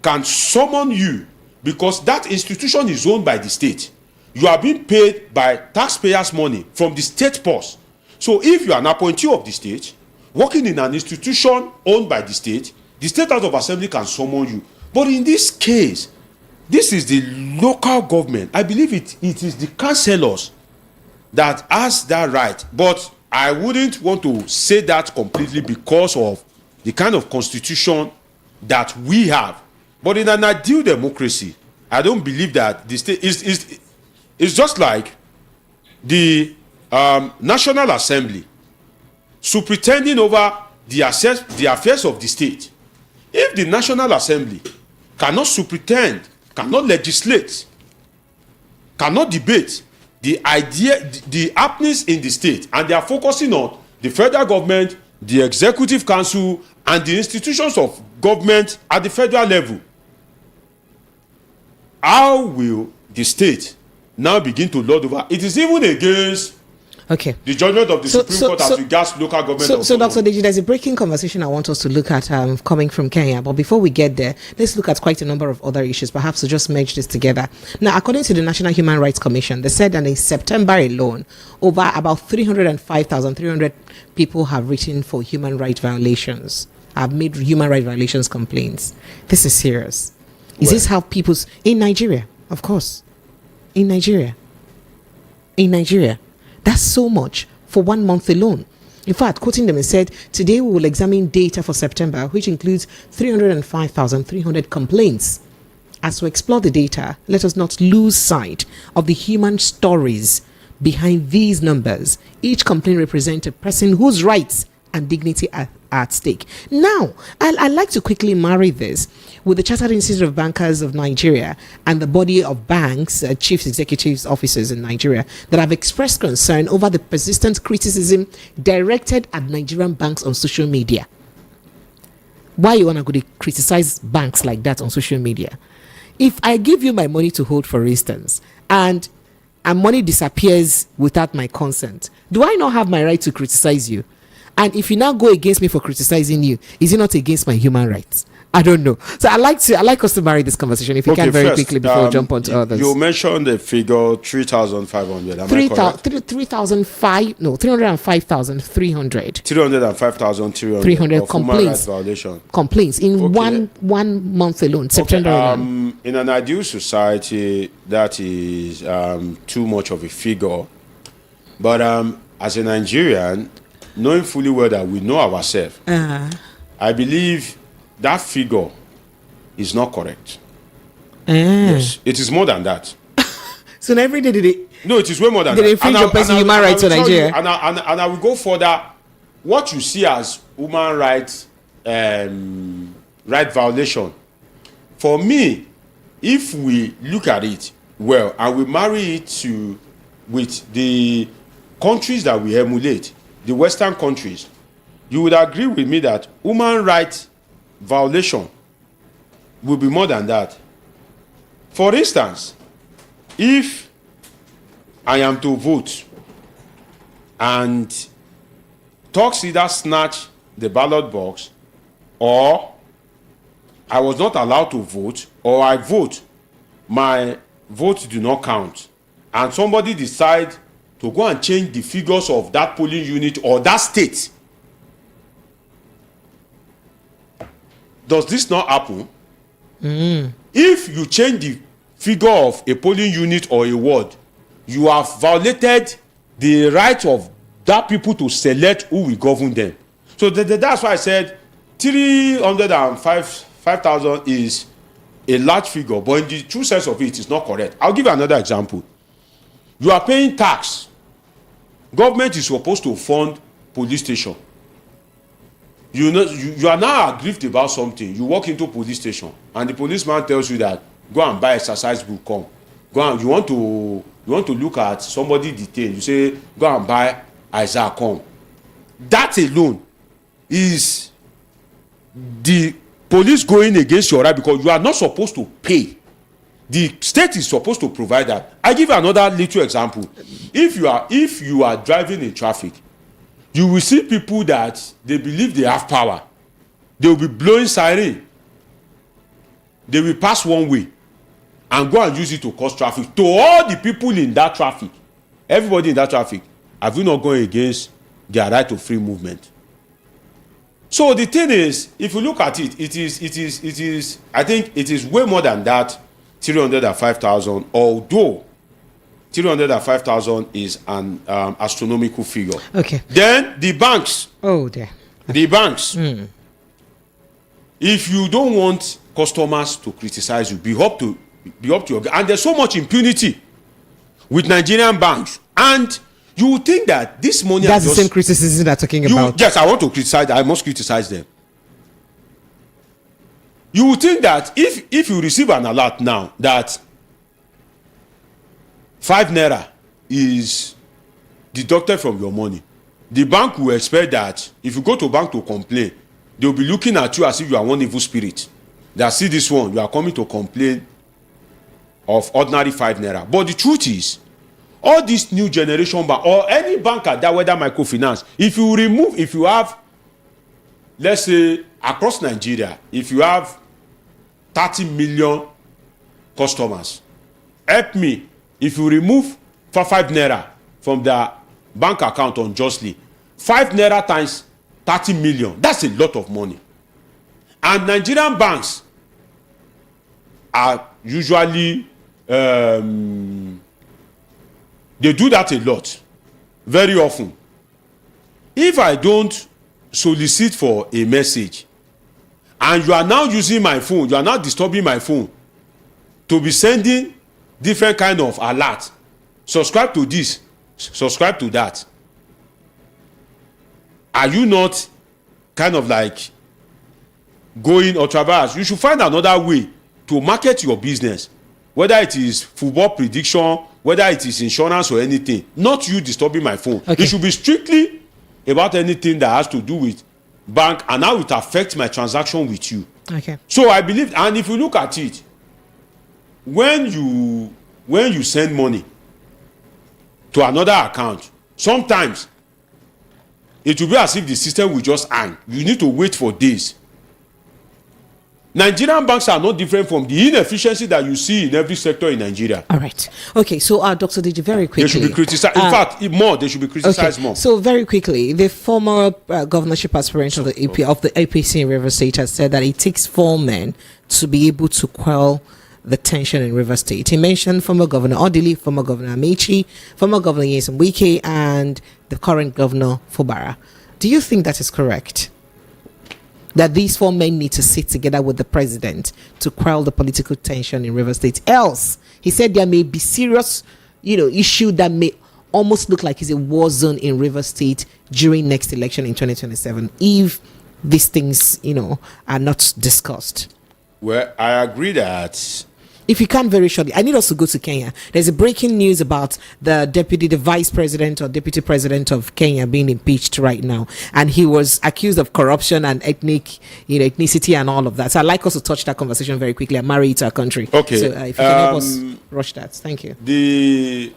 can summon you because that institution is owned by the state. You are being paid by taxpayers' money from the state purse. So if you are an appointee of the state, working in an institution owned by the state House of Assembly can summon you. But in this case, this is the local government. I believe it is the councillors that has that right. But I wouldn't want to say that completely because of the kind of constitution that we have. But in an ideal democracy, I don't believe that the state is just like the National Assembly superintending over the affairs of the state. If the National Assembly cannot superintend, cannot legislate, cannot debate the happenings in the state, and they are focusing on the federal government, the executive council, and the institutions of government at the federal level, how will the state now begin to lord over? It is even against the judgment of the Supreme Court as regards local government. So Dr. Deji, there's a breaking conversation I want us to look at coming from Kenya. But before we get there, let's look at quite a number of other issues, perhaps to just merge this together. Now, according to the National Human Rights Commission, they said that in September alone, over about 305,300 people have written for human rights violations, have made human rights violations complaints. This is serious. Is this how people's... In Nigeria, of course. In Nigeria. That's so much for 1 month alone. In fact, quoting them, it said, today we will examine data for September, which includes 305,300 complaints. As we explore the data, let us not lose sight of the human stories behind these numbers. Each complaint represents a person whose rights and dignity are at stake. Now, I'd like to quickly marry this with the Chartered Institute of Bankers of Nigeria and the body of banks, chief executives officers in Nigeria, that have expressed concern over the persistent criticism directed at Nigerian banks on social media. Why you want to go to criticize banks like that on social media? If I give you my money to hold, for instance, and money disappears without my consent, do I not have my right to criticize you? And if you now go against me for criticizing you, is it not against my human rights? I don't know. So I like us to marry this conversation, if you can, very quickly before we jump on to others. You mentioned the figure 3,500. 305,300. 305,300 complaints. Complaints in one month alone, September alone. In an ideal society, that is too much of a figure. But as a Nigerian, knowing fully well that we know ourselves, I believe that figure is not correct. Yes, it is more than that. So every day no, it is way more than that. They infringe your personal human rights in Nigeria. And I will go further. What you see as human rights right violation, for me, if we look at it well and we marry it with the countries that we emulate, the Western countries, you would agree with me that human rights violation will be more than that. For instance, if I am to vote and talks either snatch the ballot box, or I was not allowed to vote, or I vote, my votes do not count, and somebody decide to go and change the figures of that polling unit or that state, does this not happen? If you change the figure of a polling unit or a ward, you have violated the right of that people to select who will govern them. So that's why I said 305,000 is a large figure, but in the true sense of it, it's not correct. I'll give you another example. You are paying tax. Government is supposed to fund police station. You are now aggrieved about something. You walk into police station and the policeman tells you that go and buy exercise book, come. Go and you want you want to look at somebody detained, you say, go and buy Isaac come. That alone is the police going against your right because you are not supposed to pay. The state is supposed to provide that. I give you another little example. If you are driving in traffic, you will see people that they believe they have power. They will be blowing siren. They will pass one way and go and use it to cause traffic. To all the people in that traffic, everybody in that traffic, have you not gone against their right to free movement? So the thing is, if you look at it, it is. I think it is way more than that. 305,000, although 305,000 is an astronomical figure. Okay. Then the banks. Oh, dear. The banks. If you don't want customers to criticize you, be up to your. And there's so much impunity with Nigerian banks, and you would think that this money. That's the same criticism they're talking about. Yes, I want to criticize. I must criticize them. You would think that if you receive an alert now that 5 naira is deducted from your money, the bank will expect that if you go to bank to complain, they will be looking at you as if you are one evil spirit. That see this one, you are coming to complain of ordinary 5 naira. But the truth is, all this new generation bank or any bank at that, whether microfinance, if you have, let's say across Nigeria, if you have 30 million customers, help me, if you remove 5 naira from the bank account unjustly, 5 naira times 30 million, that's a lot of money. And Nigerian banks are usually they do that a lot, very often. If I don't solicit for a message and you are now using my phone, you are now disturbing my phone to be sending different kind of alert, subscribe to this, subscribe to that, are you not kind of like going ultra-vires? You should find another way to market your business, whether it is football prediction, whether it is insurance or anything, not you disturbing my phone. Okay. It should be strictly about anything that has to do with bank and how it affects my transaction with you. Okay. So I believe, and if you look at it, when you send money to another account, sometimes it will be as if the system will just hang. You need to wait for days. Nigerian banks are not different from the inefficiency that you see in every sector in Nigeria. All right. Okay. So, Dr. Diji, very quickly. They should be criticized. In fact, they should be criticized more. So, very quickly, the former governorship aspirant of the APC in River State has said that it takes 4 men to be able to quell the tension in River State. He mentioned former Governor Odili, former Governor Amechi, former Governor Nyesom Wike, and the current Governor Fubara. Do you think that is correct? That these 4 men need to sit together with the president to quell the political tension in River State. Else, he said there may be serious, issue that may almost look like it's a war zone in River State during next election in 2027 if these things, are not discussed. Well, I agree that. If you can, very shortly, I need us to go to Kenya. There's a breaking news about the vice president or deputy president of Kenya being impeached right now, and he was accused of corruption and ethnicity and all of that. So I'd like us to touch that conversation very quickly and marry it to our country. Okay. So if you can help us rush that, thank you. The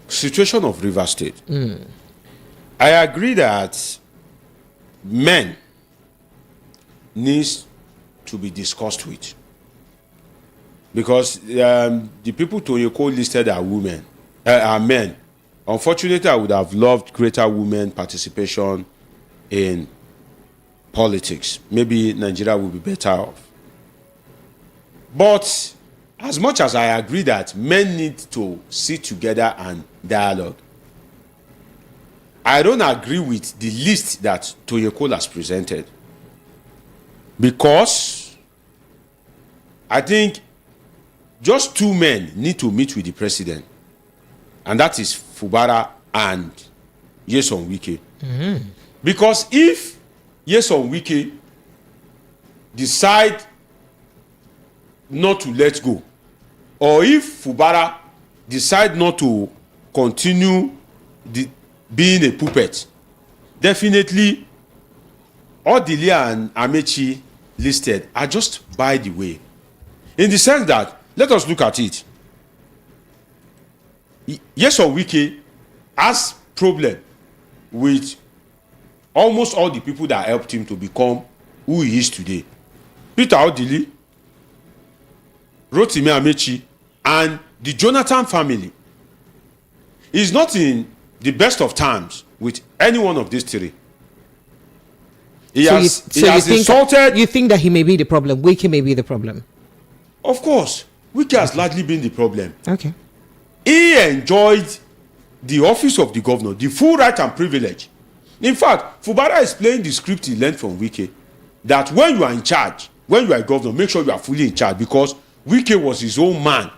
situation of River State. I agree that men needs to be discussed with. Because the people Toyoko listed are women, are men. Unfortunately, I would have loved greater women participation in politics. Maybe Nigeria will be better off. But as much as I agree that men need to sit together and dialogue, I don't agree with the list that Toyoko has presented. Because I think just 2 men need to meet with the president, and that is Fubara and Nyesom Wike. Because if Nyesom Wike decide not to let go, or if Fubara decide not to continue being a puppet, definitely Odili and Amechi listed are just by the way. In the sense that, let us look at it. Yes, or Wike has problem with almost all the people that helped him to become who he is today. Peter Odili, Rotimi Amechi, and the Jonathan family. He's not in the best of times with any one of these three. He has insulted. You think that he may be the problem? Wike may be the problem. Of course, Wike has largely been the problem. Okay. He enjoyed the office of the governor, the full right and privilege. In fact, Fubara is playing the script he learned from Wike, that when you are in charge, when you are a governor, make sure you are fully in charge, because Wike was his own man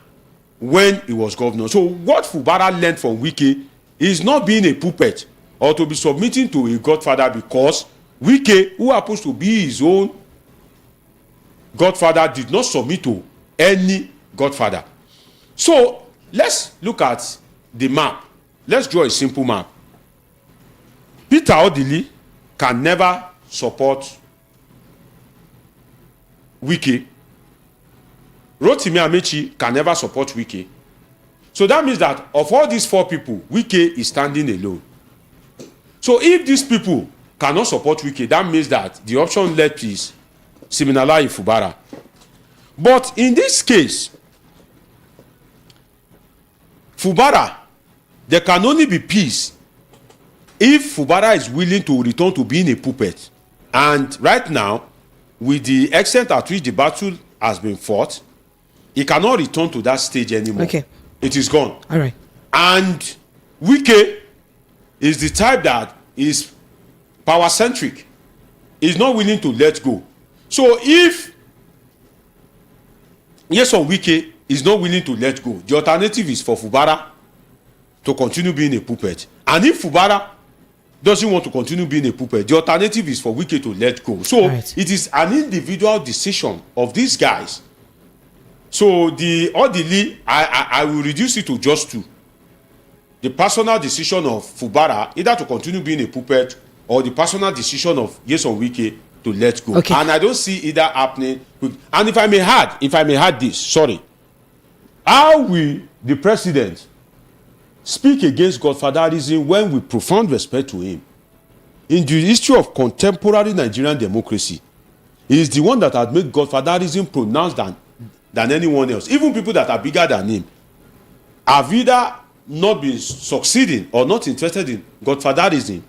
when he was governor. So what Fubara learned from Wike is not being a puppet or to be submitting to a godfather, because Wike, who happens to be his own godfather, did not submit to any godfather. So let's look at the map. Let's draw a simple map. Peter Odili can never support Wike. Rotimi Amechi can never support Wike. So that means that of all these four people, Wike is standing alone. So if these people cannot support Wike, that means that the option left is Siminalayi Fubara. But in this case, Fubara, there can only be peace if Fubara is willing to return to being a puppet. And right now, with the extent at which the battle has been fought, he cannot return to that stage anymore. Okay. It is gone. All right. And Wike is the type that is power-centric. He's not willing to let go. So if Nyesom Wike is not willing to let go, the alternative is for Fubara to continue being a puppet. And if Fubara doesn't want to continue being a puppet, the alternative is for Wike to let go. So right. It is an individual decision of these guys. So the Odili, I will reduce it to just two. The personal decision of Fubara either to continue being a puppet, or the personal decision of Nyesom Wike to let go. Okay. And I don't see either happening. And if I may add this, sorry. How will the president speak against Godfatherism when we profound respect to him? In the history of contemporary Nigerian democracy, he is the one that has made Godfatherism pronounced than anyone else. Even people that are bigger than him have either not been succeeding or not interested in Godfatherism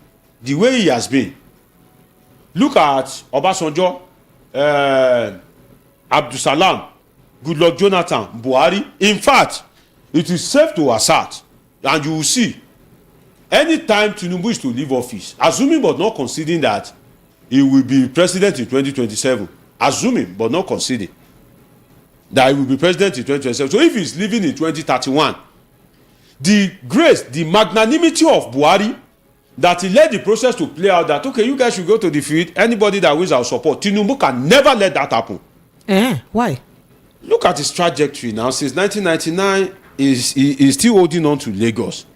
the way he has been. Look at Obasanjo, Abdulsalam, Goodluck Jonathan, Buhari. In fact, it is safe to assert, and you will see, anytime Tinubu is to leave office, assuming but not considering that he will be president in 2027, assuming but not considering that he will be president in 2027. So if he is leaving in 2031, the grace, the magnanimity of Buhari, that he led the process to play out, that okay, you guys should go to the field, anybody that wins our support, Tinubu can never let that happen. Why? Look at his trajectory now. Since 1999, he is still holding on to Lagos,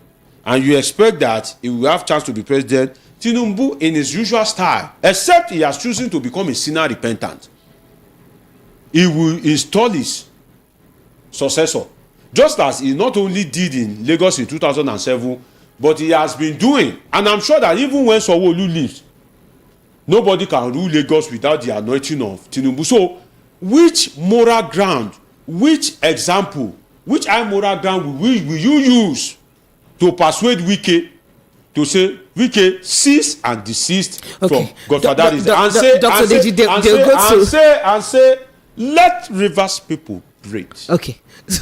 and you expect that he will have chance to be president. Tinubu, in his usual style, except he has chosen to become a sinner repentant, he will install his successor, just as he not only did in Lagos in 2007, but he has been doing. And I'm sure that even when Sanwo-Olu leaves, nobody can rule Lagos without the anointing of Tinubu. So which moral ground, which example, which high moral ground will you use to persuade Wike to say, Wike, cease and desist from Godfatherism, and say let Rivers people breathe. Okay.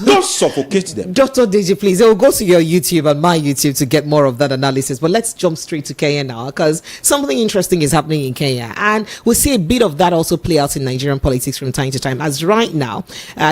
Don't suffocate them. Dr. Deji, please, I will go to your YouTube and my YouTube to get more of that analysis. But let's jump straight to Kenya now, because something interesting is happening in Kenya. And we'll see a bit of that also play out in Nigerian politics from time to time. As right now,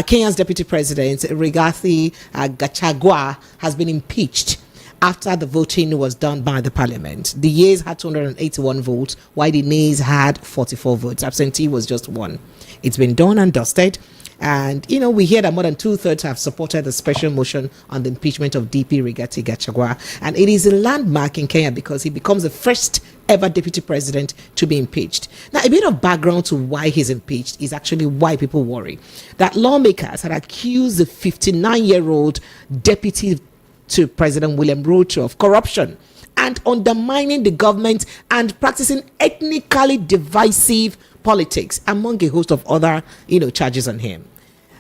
Kenya's Deputy President, Rigathi Gachagua, has been impeached after the voting was done by the parliament. The yeas had 281 votes, while the nays had 44 votes. Absentee was just one. It's been done and dusted. And, we hear that more than 2/3 have supported the special motion on the impeachment of DP Rigathi Gachagua. And it is a landmark in Kenya because he becomes the first ever deputy president to be impeached. Now, a bit of background to why he's impeached is actually why people worry that lawmakers had accused the 59-year-old deputy to President William Ruto of corruption and undermining the government and practicing ethnically divisive politics, among a host of other, charges on him.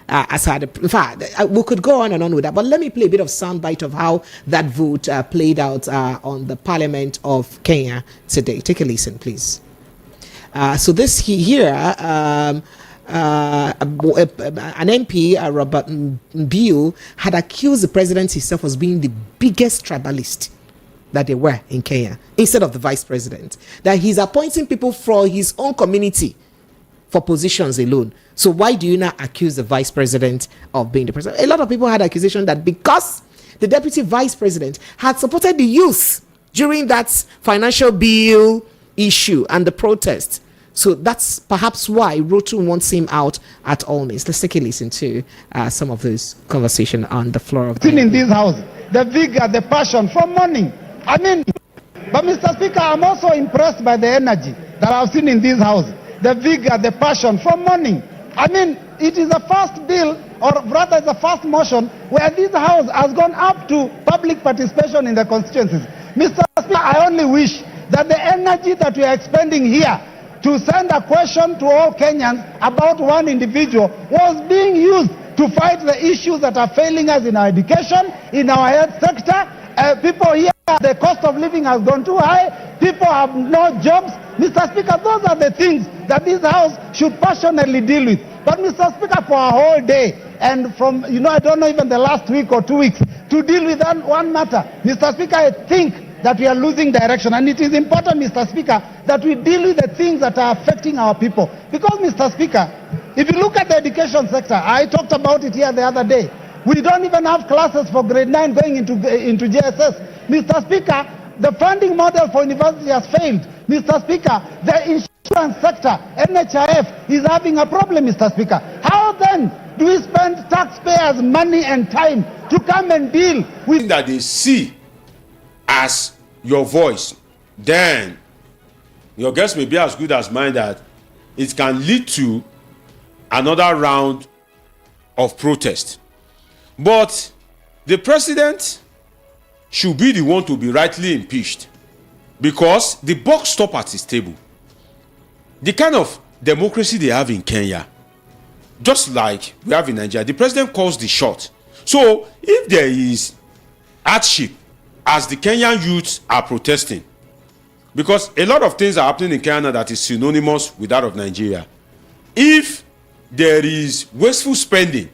In fact, we could go on and on with that, but let me play a bit of soundbite of how that vote played out on the Parliament of Kenya today. Take a listen, please. So this here, an MP, Robert Mbiu, had accused the president himself as being the biggest tribalist that they were in Kenya, instead of the vice president. That he's appointing people for his own community for positions alone. So why do you not accuse the vice president of being the president? A lot of people had accusation that because the deputy vice president had supported the youth during that financial bill issue and the protest. So that's perhaps why Ruto wants him out at all means. Let's take a listen to some of this conversation on the floor of the... In this house, the vigor, the passion for money. But Mr. Speaker, I'm also impressed by the energy that I've seen in this house. The vigor, the passion for money. It is the first bill, or rather the first motion, where this house has gone up to public participation in the constituencies. Mr. Speaker, I only wish that the energy that we are expending here to send a question to all Kenyans about one individual was being used to fight the issues that are failing us in our education, in our health sector. People here, the cost of living has gone too high. People have no jobs. Mr. Speaker, those are the things that this House should passionately deal with. But Mr. Speaker, for a whole day, and from, I don't know, even the last week or 2 weeks, to deal with that one matter, Mr. Speaker, I think that we are losing direction. And it is important, Mr. Speaker, that we deal with the things that are affecting our people. Because, Mr. Speaker, if you look at the education sector, I talked about it here the other day. We don't even have classes for grade 9 going into JSS. Mr. Speaker, the funding model for university has failed. Mr. Speaker, the insurance sector, NHIF, is having a problem, Mr. Speaker. How then do we spend taxpayers' money and time to come and deal with that they see as your voice? Then your guess may be as good as mine that it can lead to another round of protest. But the president should be the one to be rightly impeached, because the buck stops at his table. The kind of democracy they have in Kenya, just like we have in Nigeria, the president calls the shot. So if there is hardship as the Kenyan youths are protesting, because a lot of things are happening in Kenya that is synonymous with that of Nigeria. If there is wasteful spending,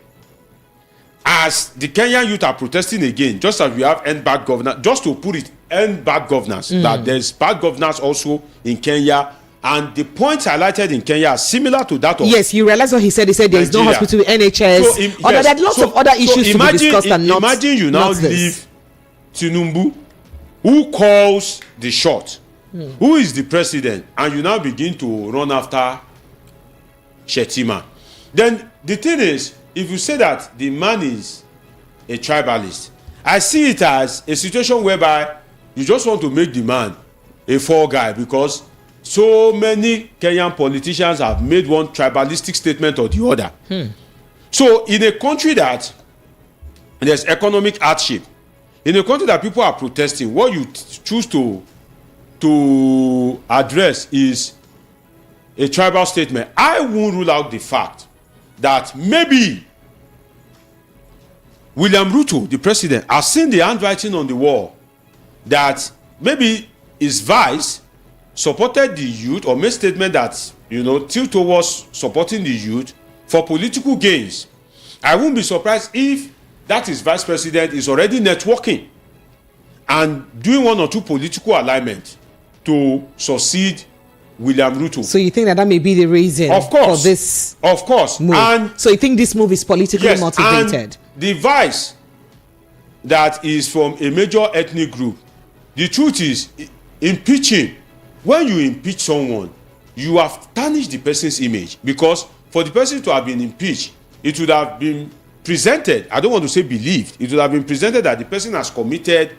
as the Kenyan youth are protesting again, just as we have end bad governance, just to put it, end bad governance, that there's bad governance also in Kenya, and the points highlighted in Kenya are similar to that of... Yes, you realize what he said. He said there is no hospital, NHS. So, there are lots of other issues to be discussed and not... Imagine you now leave Tinubu, who calls the shot, who is the president, and you now begin to run after Shetima. Then the thing is, if you say that the man is a tribalist, I see it as a situation whereby you just want to make the man a fall guy, because so many Kenyan politicians have made one tribalistic statement or the other. So in a country that there's economic hardship, in a country that people are protesting, what you choose to address is a tribal statement. I won't rule out the fact that maybe William Ruto, the president, has seen the handwriting on the wall that maybe his vice supported the youth, or made statement that, tilt towards supporting the youth for political gains. I won't be surprised if that his vice president is already networking and doing one or two political alignments to succeed William Ruto. So you think that may be the reason for this move? And so you think this move is politically motivated? And the vice that is from a major ethnic group, the truth is, impeaching, when you impeach someone, you have tarnished the person's image, because for the person to have been impeached, it would have been presented, I don't want to say believed, it would have been presented that the person has committed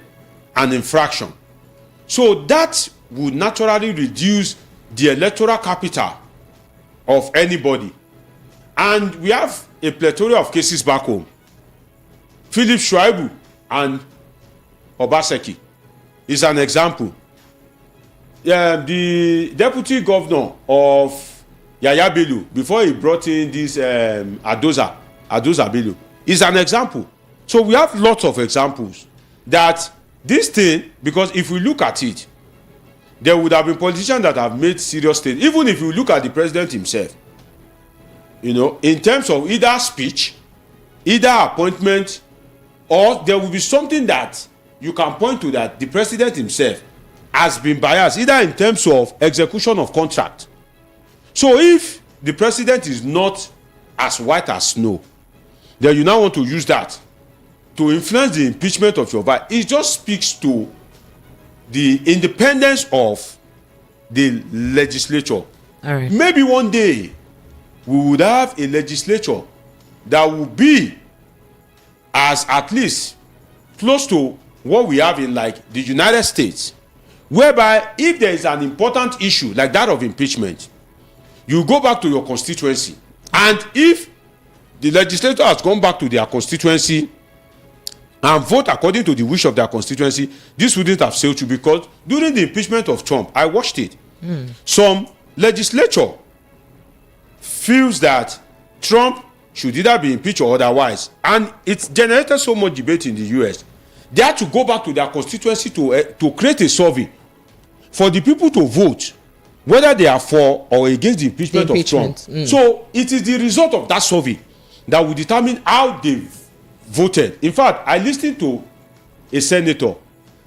an infraction. So that would naturally reduce the electoral capital of anybody. And we have a plethora of cases back home. Philip Shuaibu and Obaseki is an example. The deputy governor of Yaya Bello, before he brought in this Adoza Bello, is an example. So we have lots of examples that this thing, because if we look at it, there would have been politicians that have made serious statements. Even if you look at the president himself, you know, in terms of either speech, either appointment, or there will be something that you can point to that the president himself has been biased, either in terms of execution of contract. So if the president is not as white as snow, then you now want to use that to influence the impeachment of your vice. It just speaks to the independence of the legislature. All right. Maybe one day we would have a legislature that will be as at least close to what we have in like the United States, whereby if there is an important issue like that of impeachment, you go back to your constituency, and if the legislature has gone back to their constituency and vote according to the wish of their constituency, this wouldn't have sailed through, because during the impeachment of Trump, I watched it. Some legislature feels that Trump should either be impeached or otherwise, and it's generated so much debate in the US. They had to go back to their constituency to create a survey for the people to vote whether they are for or against the impeachment of Trump. So it is the result of that survey that will determine how they voted. In fact, I listened to a senator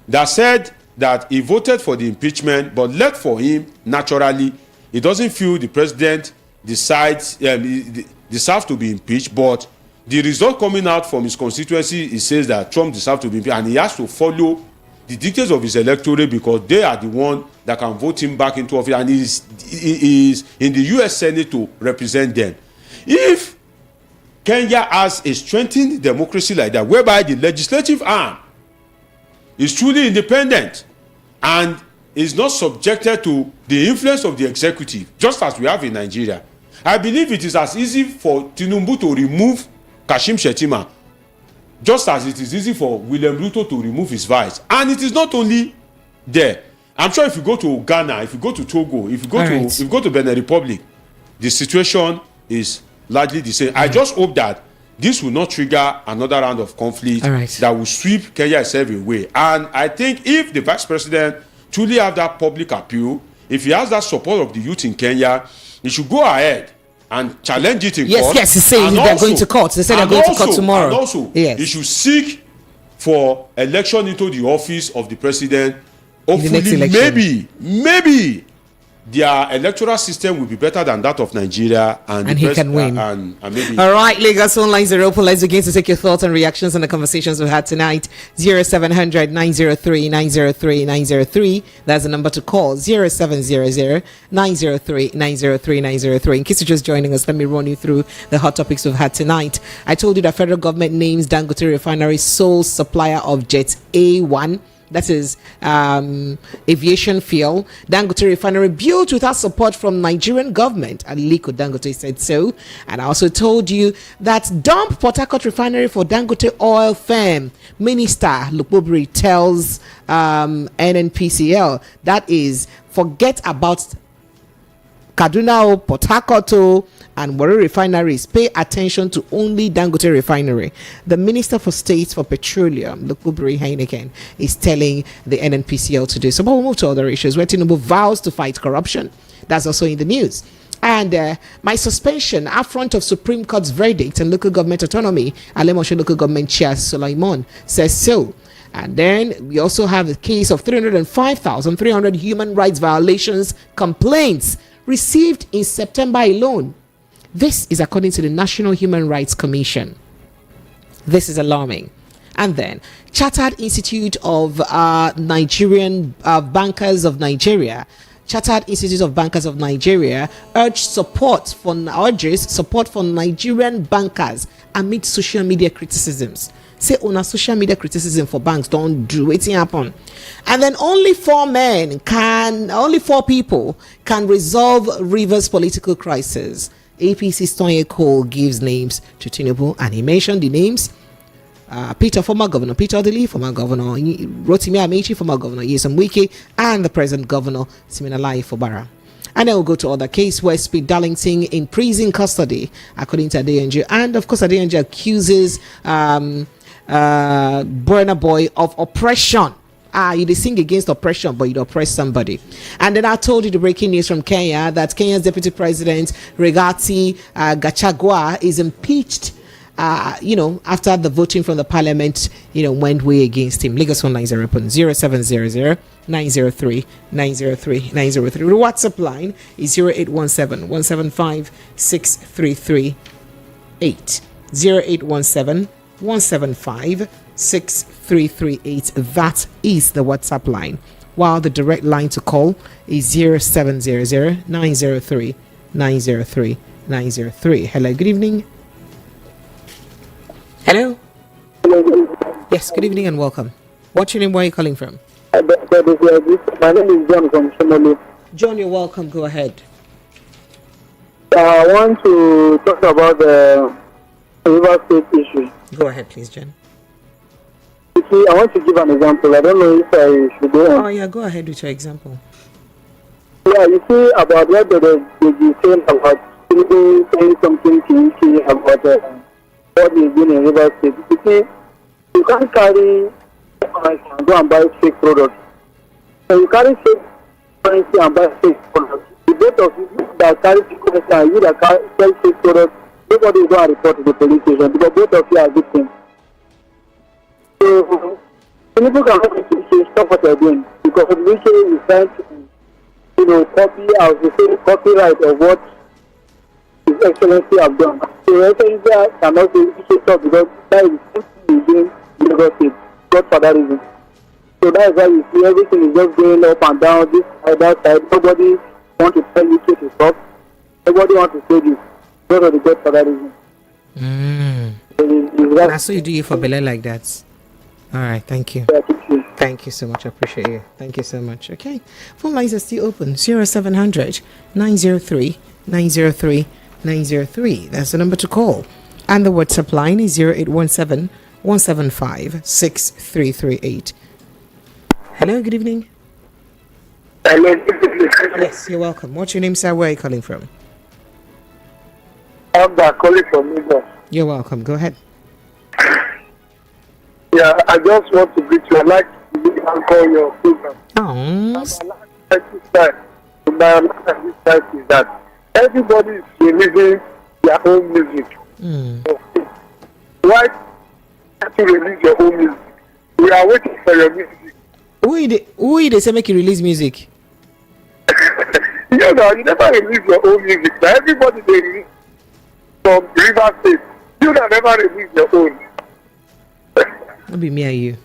that said that he voted for the impeachment, but left for him naturally. He doesn't feel the president deserves to be impeached, but the result coming out from his constituency, he says that Trump deserves to be impeached, and he has to follow the dictates of his electorate, because they are the one that can vote him back into office, and he is in the US Senate to represent them. If Kenya has a strengthened democracy like that, whereby the legislative arm is truly independent and is not subjected to the influence of the executive, just as we have in Nigeria, I believe it is as easy for Tinubu to remove Kashim Shettima just as it is easy for William Ruto to remove his vice. And it is not only there. I'm sure if you go to Ghana, if you go to Togo, if you go to Benin Republic, the situation is largely the same. I just hope that this will not trigger another round of conflict that will sweep Kenya itself away. And I think if the vice president truly have that public appeal, if he has that support of the youth in Kenya, he should go ahead and challenge it in court. Yes, he's saying they're going to court. They said they're going to court tomorrow. And also, he should seek for election into the office of the president. Hopefully, maybe their electoral system will be better than that of Nigeria, and he can win. And maybe. All right, Lagos phone lines are open. Let's begin to take your thoughts and reactions on the conversations we've had tonight. 0700 903 903 903. That's the number to call. 0700 903 903 903. In case you're just joining us, let me run you through the hot topics we've had tonight. I told you that federal government names Dangote Refinery sole supplier of Jet A1. That is aviation fuel. Dangote Refinery built without support from Nigerian government. Aliko Dangote said so. And I also told you that dump Port Harcourt Refinery for Dangote oil firm. Minister Lukbobri tells NNPCL, that is, forget about Kaduna, Port Harcourt, and Warri refineries. Pay attention to only Dangote Refinery. The Minister for State for Petroleum, Lukubri Heineken, is telling the NNPCL to do so. But we'll move to other issues where Tinubu vows to fight corruption. That's also in the news. And my suspension affront of Supreme Court's verdict and local government autonomy, Alemosho Local Government Chair Sulaimon says so. And then we also have the case of 305,300 human rights violations complaints received in September alone. This is according to the National Human Rights Commission. This is alarming. And then, Chartered Institute of Nigerian Bankers of Nigeria, Chartered Institute of Bankers of Nigeria urges support for Nigerian bankers amid social media criticisms. Say on a social media criticism for banks don't do it happen. And then only 4 people can resolve Rivers political crisis. APC Stonye Cole gives names to Tinubu, and he mentioned the names. Peter, former governor, Peter Odili, former governor, Rotimi Amechi, former governor, Nyesom Wike, and the present governor, Siminalayi Fubara. And then we'll go to other case where Speed Darlington in prison custody, according to Adeyanju. And of course, Adeyanju accuses Burna Boy of oppression. You sing against oppression, but you oppress somebody. And then I told you the breaking news from Kenya that Kenya's deputy president, Rigathi Gachagua, is impeached. After the voting from the parliament, went way against him. Lagos phone lines are open 0700 903 903 903. The WhatsApp line is 0817 175 6338. 0817 175 6338. That is the WhatsApp line. While the direct line to call is 0700 903 903 903. Hello, good evening. Hello. Yes, good evening and welcome. What's your name? Where are you calling from? My name is John from Shomolu. John, you're welcome. Go ahead. I want to talk about the River State issue. Go ahead, please, John. You see, I want to give an example. I don't know if I should go on. Oh, yeah, go ahead with your example. Yeah, you see, about what they saying about people saying something to you about what is doing in River State. You see, you can't carry currency and go and buy fake products. So you carry fake currency and buy fake products. The both of you that carry fake currency and you that sell fake products, nobody is going to report to the police station because both of you are victims. So people can stop what they're doing because the issue is trying to, copy, as we say, copyright of what His Excellency have done. So Excellency cannot say stop because that is something he's doing in Lagos State, Godfatherism. So that is why you see everything is just going up and down, this side, that side. Nobody wants to tell you to stop. Nobody wants to say this because of the Godfatherism. That's what you do for Bele like that. All right, thank you. Thank you so much. I appreciate you. Thank you so much. Okay. Phone lines are still open. 0700 903 903 903. That's the number to call. And the WhatsApp line is 0817 175 6338. Hello, good evening. Hello. Yes, you're welcome. What's your name, sir? Where are you calling from? I'm calling from Lagos. You're welcome. Go ahead. Yeah, I just want to greet you. I'd like to call your program. Oh. This time is that everybody is releasing their own music. Why can't you release your own music? We are waiting for your music. Who they say make you release music? You never release your own music. Now everybody they release from River State. You never release your own. It'll be me and you.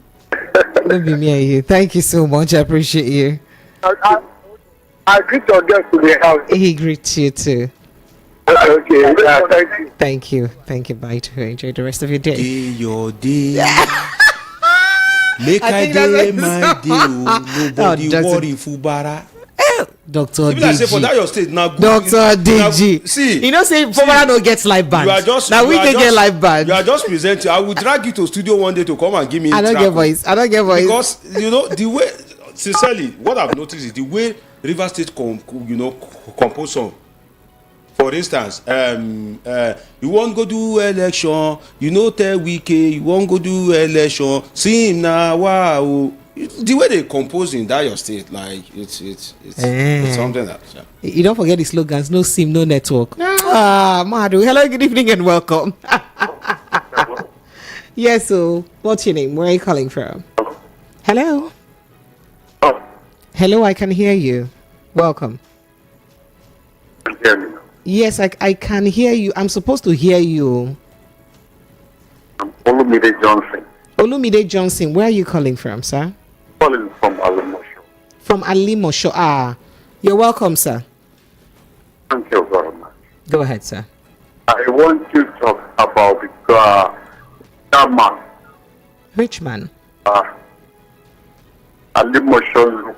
It'll be me and you. Thank you so much. I appreciate you. I greet your guest to the house. He greets you too. Okay, yeah, thank you. Thank you. Bye to her. Enjoy the rest of your day. Your day. Make I day my day. Nobody worry Fubara. Dr. People say for that your state now. Dr. DG. See, say Fubara no gets live band. Now we can get live band. You are just presenting. I will drag you to studio one day to come and give me. I don't get voice. Because the way, sincerely, what I've noticed is the way River State compose song. For instance, you won't go do election, tell Wike, you won't go do election, see him now, wow. The way they compose in that your state, like it's something that. Yeah. You don't forget the slogans: no SIM, no network. Madu, hello, good evening, and welcome. Yes, so what's your name? Where are you calling from? Hello. Hello, I can hear you. Welcome. Yes, I can hear you. I'm supposed to hear you. I'm Olumide Johnson. Olumide Johnson, where are you calling from, sir? Calling from Alimosho. From Alimosho. You're welcome, sir. Thank you very much. Go ahead, sir. I want to talk about that man, Rich man. Alimoshon.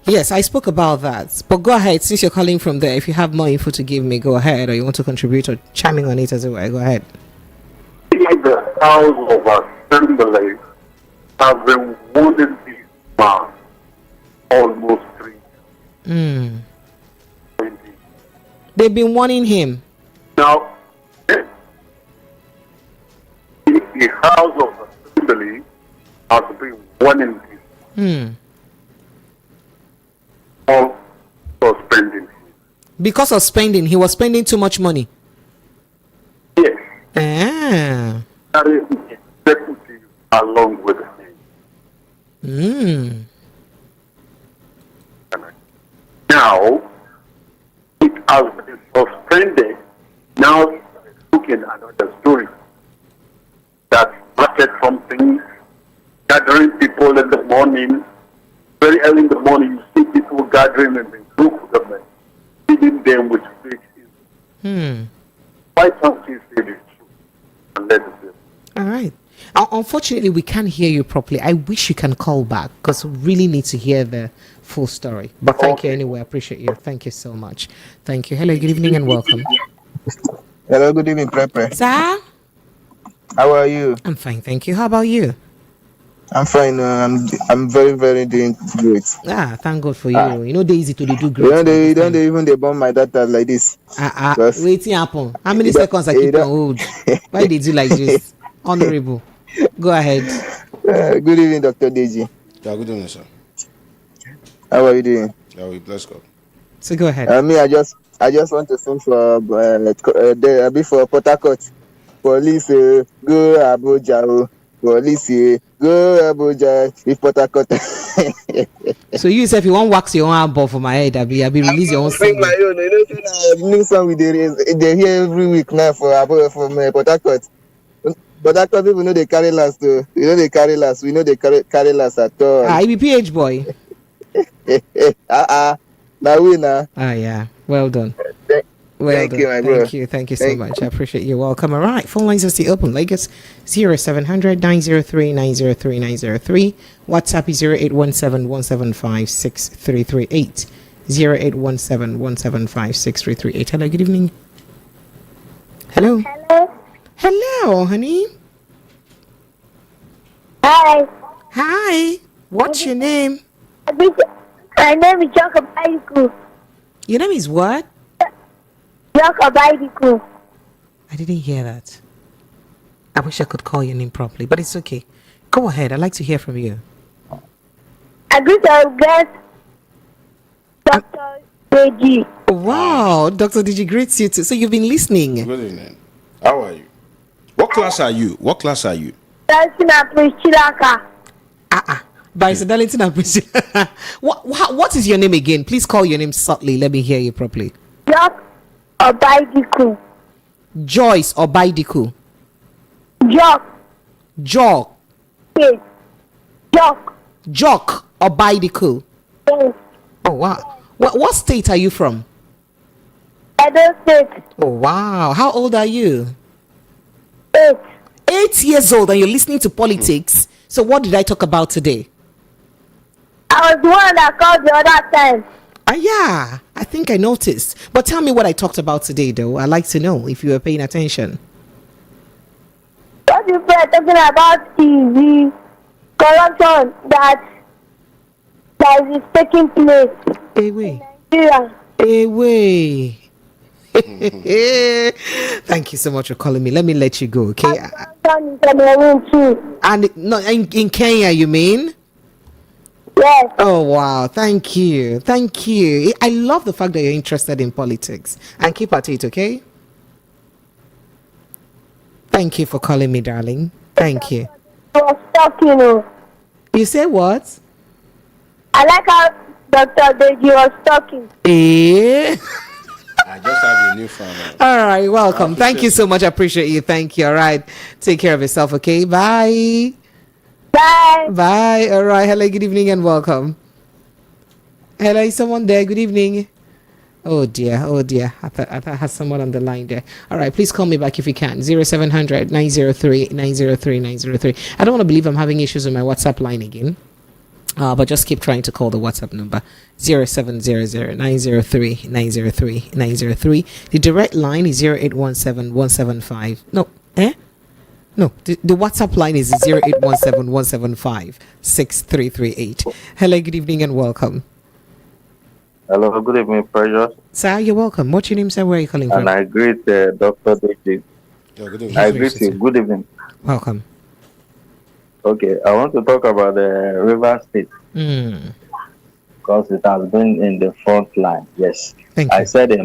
Yes, I spoke about that. But go ahead, since you're calling from there. If you have more info to give me, go ahead. Or you want to contribute or chiming on it as well, go ahead. The House of Assembly have been wanting this man almost 3 years. They've been warning him. Now, the House of Assembly has been warning this all suspending him. Because of spending, he was spending too much money. Yes, Ah. that is the deputy along with him. Now, it has been suspended. Now, looking at another story that started something, gathering people in the morning, very early in the morning, you see people gathering in the group government, feeding them with fake news. Why can't you say the truth and let it be? All right. Unfortunately, we can't hear you properly. I wish you can call back because we really need to hear the full story. But thank you anyway. I appreciate you. Thank you so much. Thank you. Hello, good evening and welcome. Hello, good evening, Prepe. Sir? How are you? I'm fine, thank you. How about you? I'm fine. I'm very, very doing great. Thank God for you. You know, they easy to do great. You don't even they bomb my data like this. Waiting happen. How many seconds I keep on hold? Why did you like this? Honorable. Go ahead. Good evening, Dr. Deji. Yeah, good evening, sir. How are you doing? Yeah, we bless God. So go ahead. I just want to sing for before Port Harcourt. Police go Abuja. Police go Abuja. If Port Harcourt. So you say if you want wax your own eyeball for my head, I'll be release your own single. My own. You know, new song with they hear every week now from Port Harcourt. But actually, people know they carry last too. You know they carry last. We know they carry last at all. You be PH boy. Now we now. Yeah. Well done. Thank you, my bro. Thank you so much. I appreciate you. Welcome. All right. Phone lines are still open. Lagos 0700 903 903 903. WhatsApp is 0817 175 6338. 0817 175 6338. Hello. Good evening. Hello. Hello, honey. Hi. Hi. What's your name? My name is Jacobaidiku. Your name is what? Jacobaidiku. I didn't hear that. I wish I could call your name properly, but it's okay. Go ahead. I'd like to hear from you. I greet our guest, Dr. Deji. Wow, Dr. Deji greets you too. So you've been listening. Good evening. How are you? What class are you? Darlington Priscilla. Barrister Darlington and Priscilla. What is your name again? Please call your name subtly. Let me hear you properly. Jock Obaidiku. Joyce Obaidiku. Jock. Yes. Jock Obaidiku. Yes. Oh wow. What state are you from? Edo State. Oh wow. How old are you? 8. 8 years old, and you're listening to politics. So what did I talk about today? I was the one that called the other time. Yeah, I think I noticed. But tell me what I talked about today, though. I'd like to know if you were paying attention. What you were talking about is the corruption that is taking place in Nigeria. Thank you so much for calling me. Let me let you go, okay? And no, in Kenya, you mean? Yes. Oh wow, thank you. I love the fact that you're interested in politics, and keep at it, okay? Thank you for calling me, darling. Thank you. Was talking. You say what? I like how Dr. Deji was talking. I just have a new phone. All right, welcome. Thank you so much. I appreciate you. Thank you. All right. Take care of yourself, okay? Bye. Bye. Bye. All right. Hello, good evening and welcome. Hello, is someone there? Good evening. Oh dear. I thought I had someone on the line there. All right, please call me back if you can. 0700 903 903 903. I don't want to believe I'm having issues with my WhatsApp line again. But just keep trying to call the WhatsApp number 0700 903 903 903. The direct line is 0817 175. No, No, the WhatsApp line is 0817 175 6338. Hello, good evening and welcome. Hello, good evening, Precious. Sir, you're welcome. What's your name, sir? Where are you calling from? And I greet Dr. David. Yeah, good evening. I greet you. Good evening. Welcome. Okay, I want to talk about the River State because it has been in the front line. Yes. Thank you. I said a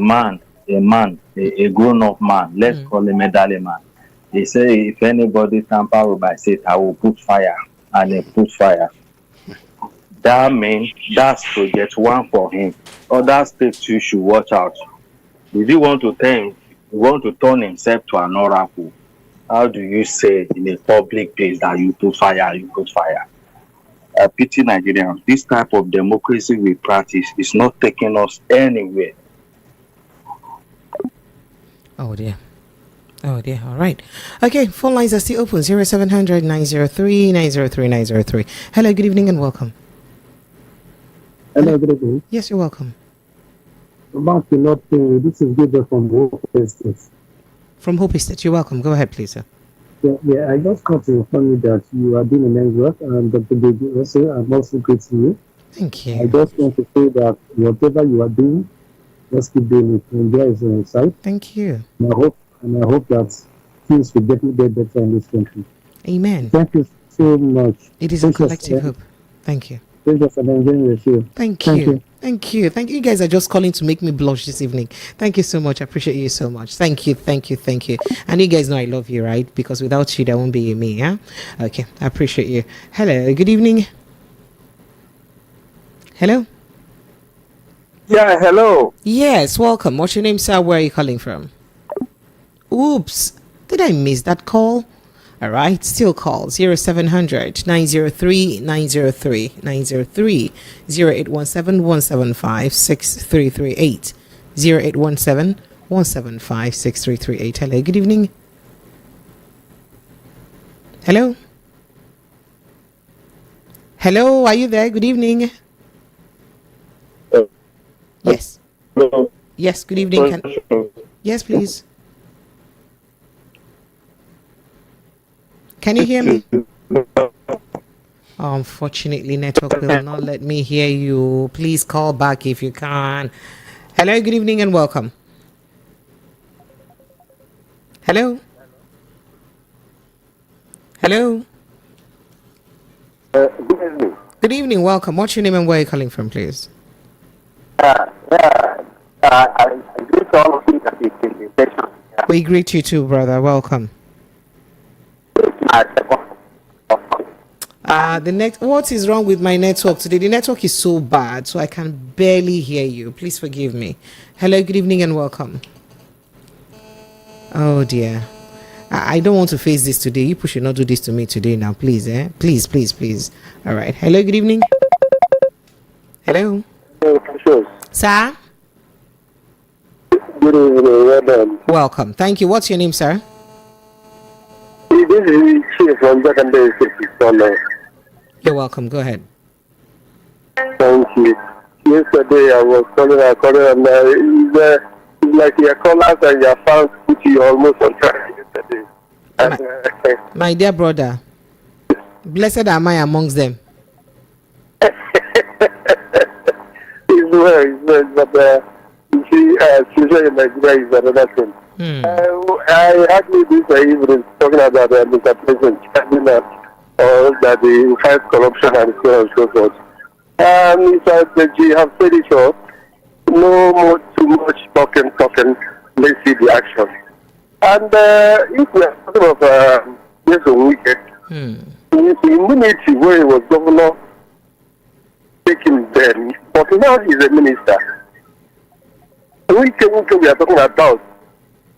grown-up man, let's call him a daddy man. He said, if anybody tamper with my state, I will put fire. And he put fire. That means that's project one for him. Other states too should watch out. If you want to turn himself to an oracle, how do you say in a public place that you put fire, you put fire? I pity Nigerians. This type of democracy we practice is not taking us anywhere. Oh dear. All right. Okay, phone lines are still open. 0700 903 903 903. Hello, good evening and welcome. Hello, good evening. Yes, you're welcome. About the North, this is Gabriel from Hope Estate. From Hope Estate, you're welcome. Go ahead, please, sir. Yeah, I just got to inform you that you are doing immense work, and Dr. David also, I'm also greeting you. Thank you. I just want to say that whatever you are doing, just keep doing it. And there is an insight. Thank you. And I hope that things will definitely get better in this country. Amen. Thank you so much. It is a collective hope. Thank you. Thank you for enjoying your show. Thank you. You guys are just calling to make me blush this evening. Thank you so much. I appreciate you so much. Thank you. And you guys know I love you, right? Because without you, there won't be me, yeah? Okay, I appreciate you. Hello, good evening. Hello? Yeah, hello. Yes, welcome. What's your name, sir? Where are you calling from? Oops, did I miss that call? All right, still call 0700 903 903 903 0817 175 6338 0817 175 6338. Hello, good evening. Hello, are you there? Good evening. Yes. Yes, good evening. Yes, please. Can you hear me? Unfortunately, network will not let me hear you. Please call back if you can. Hello, good evening and welcome. Hello? Hello? Good evening. Good evening, welcome. What's your name and where are you calling from, please? I greet all of you that is in the session. We greet you too, brother. Welcome. What is wrong with my network today? The network is so bad, so I can barely hear you. Please forgive me. Hello, good evening and welcome. Oh dear. I don't want to face this today. You should not do this to me today now, please, Please. All right. Hello, good evening. Hello. Sir? Good evening, well done. Welcome. Thank you. What's your name, sir? This is Chief from Secondary School. You're welcome. Go ahead. Thank you. Yesterday I was calling and it's like your callers and your fans put you almost on track yesterday. My dear brother, blessed am I amongst them. It's well, but you see, children in Nigeria is another thing. I had me this evening talking about Mr. President or that they fight corruption and so on and so forth. Mr. G have said it all. No more too much talking. Let's see the action. And if we are talking of this weekend, the immunity where he was governor taking then, but now he's a minister. We are talking about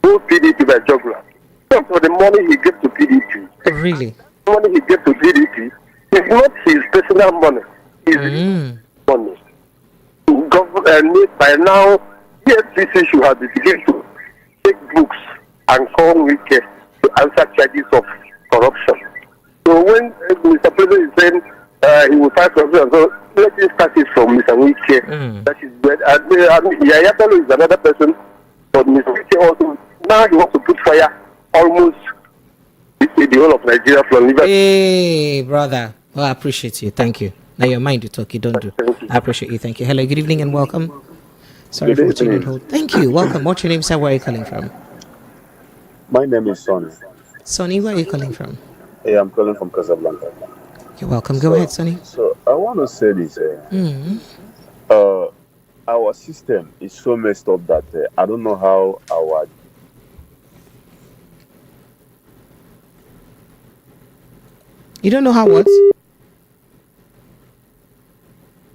who PDP by juggler. So for the money he gave to PDP. Really? The money he gave to PDP is not his personal money. It's money. by now, EFCC should have begun to take books and call Wike to answer charges of corruption. So when Mr. President is saying he will fight corruption, so let me start it from Mr. Wike. That is good. And Yaya Bello is another person, but Mr. Wike also, now he wants to put fire almost the whole of Nigeria from Liverpool. Hey, brother. Well, I appreciate you. Thank you. Now your mind to talk, you don't do. I appreciate you. Thank you. Hello, good evening and welcome. Sorry for watching on hold. Thank you. Welcome. What's your name, sir? Where are you calling from? My name is Sonny. Sonny, where are you calling from? Hey, I'm calling from Casablanca. You're welcome. Go ahead, Sonny. So I want to say this. Our system is so messed up that I don't know how our... You don't know how what?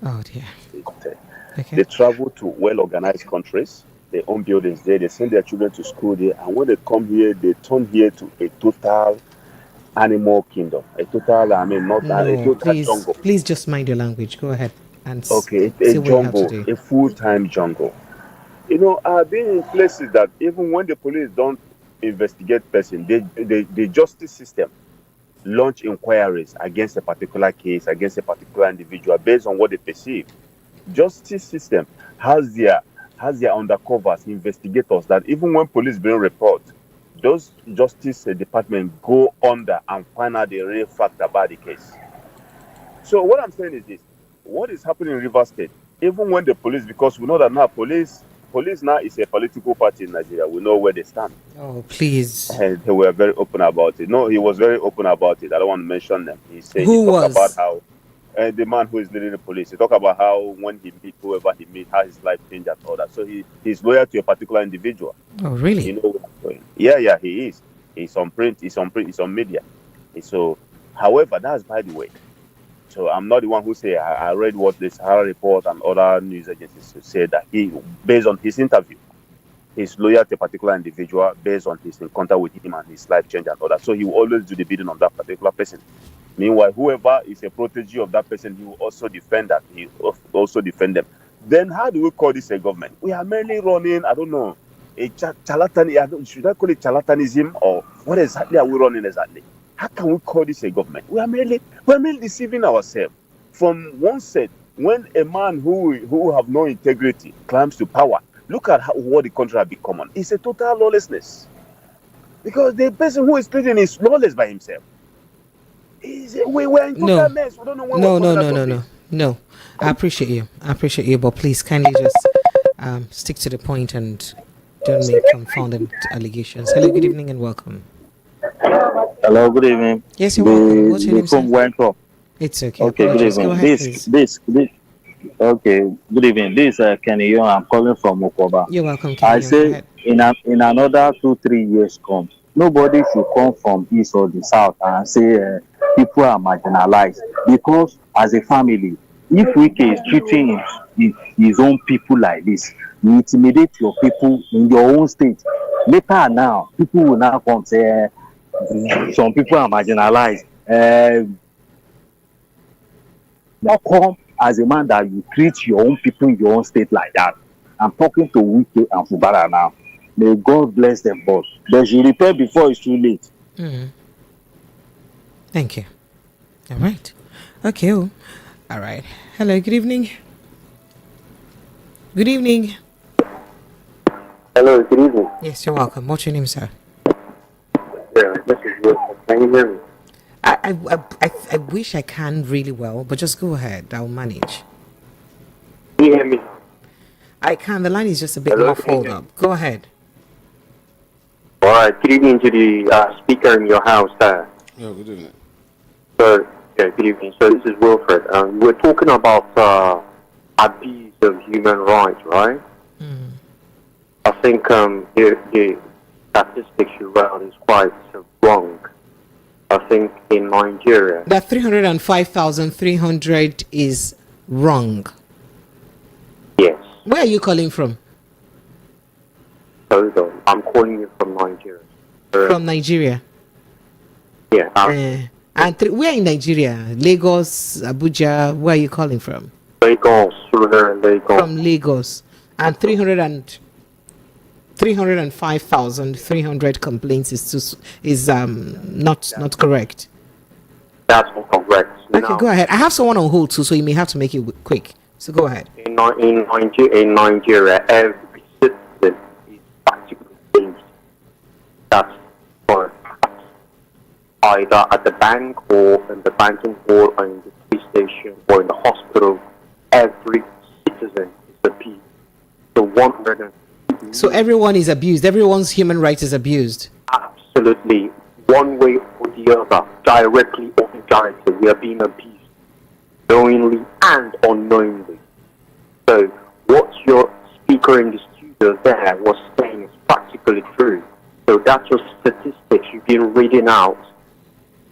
Oh, dear. Okay. They travel to well-organized countries. They own buildings there. They send their children to school there. And when they come here, they turn here to a total animal kingdom. A total jungle. Please just mind your language. Go ahead. And okay, a jungle, a full-time jungle. You know, I've been in places that even when the police don't investigate person, the justice system launch inquiries against a particular case, against a particular individual based on what they perceive. Justice system has their undercovers, investigators that even when police bring report, those justice department go under and find out the real fact about the case. So what I'm saying is this: what is happening in Rivers State, even when the police, because we know that now police now is a political party in Nigeria. We know where they stand. Oh, please. And they were very open about it. No, he was very open about it. I don't want to mention them. He talked about how the man who is leading the police. He talked about how when he meet whoever he meet, how his life changed and all that. So he's loyal to a particular individual. Oh, really? You know where I'm going. Yeah, he is. He's on print. He's on media. So, however, that's by the way. So I'm not the one who say I read what the Sahara Report and other news agencies said that he, based on his interview, he's loyal to a particular individual based on his encounter with him and his life change and all that. So he will always do the bidding on that particular person. Meanwhile, whoever is a protege of that person, he will also defend that. He will also defend them. Then how do we call this a government? We are merely running, I don't know, a charlatan. Should I call it charlatanism, or what exactly are we running exactly? How can we call this a government? We are merely deceiving ourselves. From one set, when a man who have no integrity climbs to power, look at what the country has become on. It's a total lawlessness. Because the person who is leading is lawless by himself. We're in total mess. We don't know when No. I appreciate you, but please kindly just stick to the point and don't make confounded allegations. Hello, good evening and welcome. Hello, good evening. Yes, you're welcome. What's your name, sir? It's okay. Okay, good evening. Go ahead, please. Okay, good evening. This is Kenny Young. I'm calling from Mokoba. You're welcome, Kenny. I say in another 2-3 years come, nobody should come from east or the south and say people are marginalized, because as a family, if Wike is treating his own people like this, you intimidate your people in your own state. Later now, people will now come say some people are marginalized. Not come as a man that you treat your own people in your own state like that. I'm talking to Wike and Fubara now. May God bless them both. They should repair before it's too late. Thank you. All right. Okay. All right. Hello. Good evening. Good evening. Hello. Good evening. Yes, you're welcome. What's your name, sir? Yeah, this is good. Can you hear me? I wish I can really well, but just go ahead. I'll manage. Can you hear me? I can. The line is just a bit muffled up. Go ahead. All right. Good evening to the speaker in your house there. Yeah, good evening. So, yeah, good evening. So this is Wilfred. We're talking about abuse of human rights, right? I think the statistics you read is quite wrong. I think in Nigeria, that 305,300 is wrong. Yes. Where are you calling from? Hold on. I'm calling you from Nigeria. From Nigeria? Yeah. And where in Nigeria? Lagos, Abuja? Where are you calling from? Lagos. Lagos. From Lagos. And 305,300 complaints is not correct. That's not correct. Okay, go ahead. I have someone on hold too, so you may have to make it quick. So go ahead. In Nigeria, every citizen is practically changed. That's for a fact. Either at the bank or in the banking hall or in the police station or in the hospital, every citizen is abused. So everyone is abused. Everyone's human rights is abused. Absolutely. One way or the other, directly or indirectly, we are being abused. Knowingly and unknowingly. So what your speaker in the studio there was saying is practically true. So that's your statistics you've been reading out.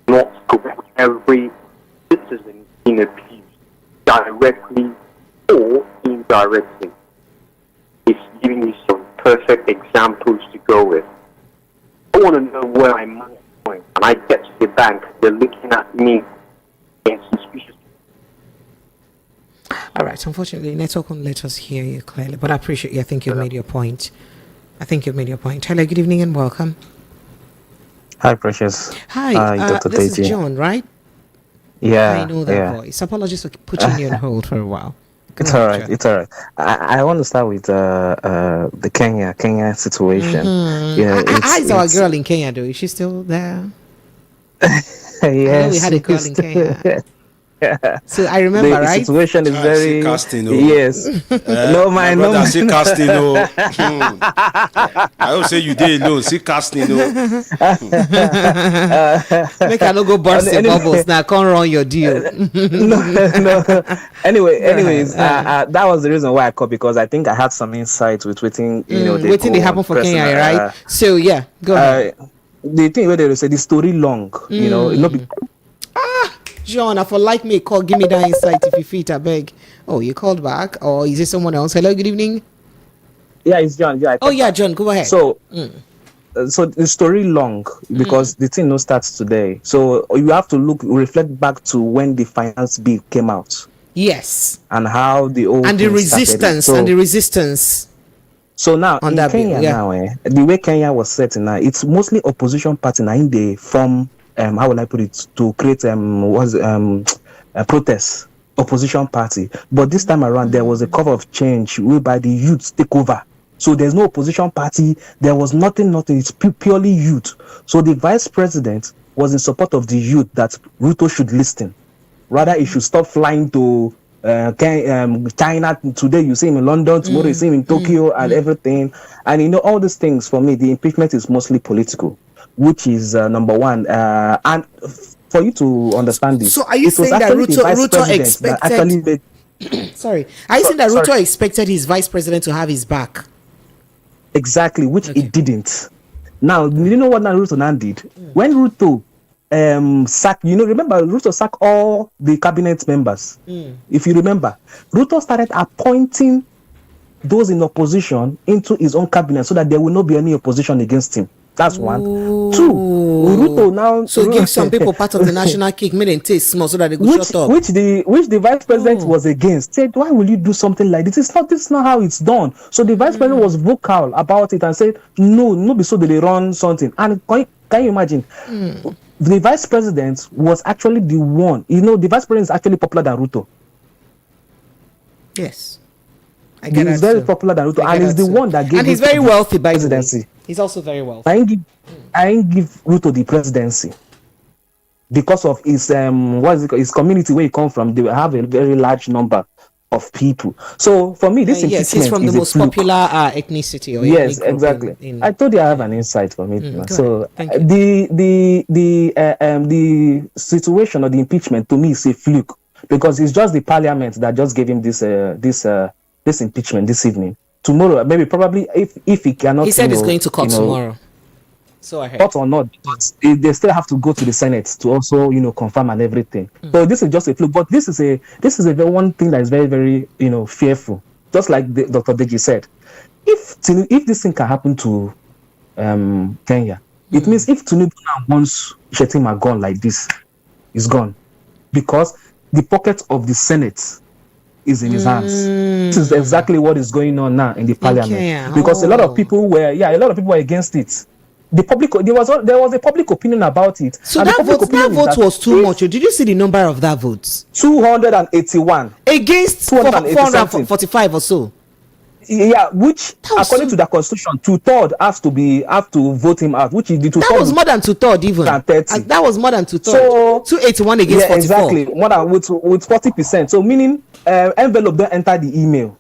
Not correct. Every citizen is being abused, directly or indirectly. It's giving you some perfect examples to go with. I want to know where I'm going, and I get to the bank, they're looking at me and suspicious. All right. Unfortunately, network won't let us hear you clearly, but I appreciate you. I think you've made your point. Hello, good evening and welcome. Hi, Precious. Hi, Dr. this Deji. is John, right? Yeah. I know that voice. Apologies for putting you on hold for a while. It's all right. It's all right. I want to start with the Kenya situation. Mm-hmm. Yeah, how's our girl in Kenya doing? Is she still there? Yes. I know we had a girl in Kenya. So I remember, the right? The situation is very casting, yes. No, my brother, see casting. I will say you did alone. See casting. Make I no go burst the bubbles now. Can't run your deal. no. Anyways, that was the reason why I called, because I think I had some insights with waiting. Waiting they happen for Kenya, right? So yeah, go ahead. The thing where they say the story long, John, I for like me call, give me that insight if you fit, I beg. Oh, you called back, or is it someone else? Hello, good evening. Yeah, it's John. Yeah. John, go ahead. So the story long because the thing no starts today. So you have to reflect back to when the finance bill came out. Yes. And how the old and the resistance. So now on in that Kenya bill, yeah. now, the way Kenya was set now, it's mostly opposition party now in the form. How will I put it, to create a protest opposition party, but this time around there was a cover of change whereby the youth take over. So there's no opposition party, there was nothing, it's purely youth. So the vice president was in support of the youth that Ruto should listen. Rather, he should stop flying to China. Today you see him in London, tomorrow you see him in Tokyo and everything. And all these things, for me, the impeachment is mostly political, which is number one. And for you to understand this, so are you saying that Ruto expected? Sorry, are you saying that Ruto expected his vice president to have his back? Exactly, which he didn't. Now, you know what Ruto now did? When Ruto sacked, remember Ruto sacked all the cabinet members. If you remember, Ruto started appointing those in opposition into his own cabinet so that there will not be any opposition against him. That's one. Two, Ruto now give some people part of the national cake, make them taste small so that they go shut up. Which the vice president was against. Said, why will you do something like this? This is not how it's done. So the vice president was vocal about it and said, no be so that they run something. And can you imagine? The vice president was actually the one. The vice president is actually popular than Ruto. Yes. He's very popular than Ruto, and he's the one that gave. And he's very wealthy, by presidency. He's also very wealthy. I ain't give Ruto the presidency because of his his community where he come from. They have a very large number of people. So for me, this impeachment he's from the most popular ethnicity. Or yes, exactly. I told you I have an insight from it. So the situation of the impeachment to me is a fluke because it's just the parliament that just gave him this impeachment this evening. Tomorrow, probably if he cannot. He said he's going to court tomorrow. So I heard. Court or not, they still have to go to the Senate to also confirm and everything. So this is just a fluke. But this is a very one thing that is very, very fearful. Just like Dr. Deji said, if this thing can happen to Kenya, it means if Tinubu now wants Shetima gone like this, is gone, because the pocket of the Senate is in his hands. This is exactly what is going on now in the parliament. Because a lot of people were against it. The public, there was a public opinion about it. So that vote was too much. Did you see the number of that vote? 281 against 445 or so. Yeah, which according to the constitution, 2/3 have to vote him out. Which is the 2/3. That was more than 2/3 even. That was more than 2/3. So 281 against 44. Exactly. More than with 40%. So meaning envelope don't enter the email.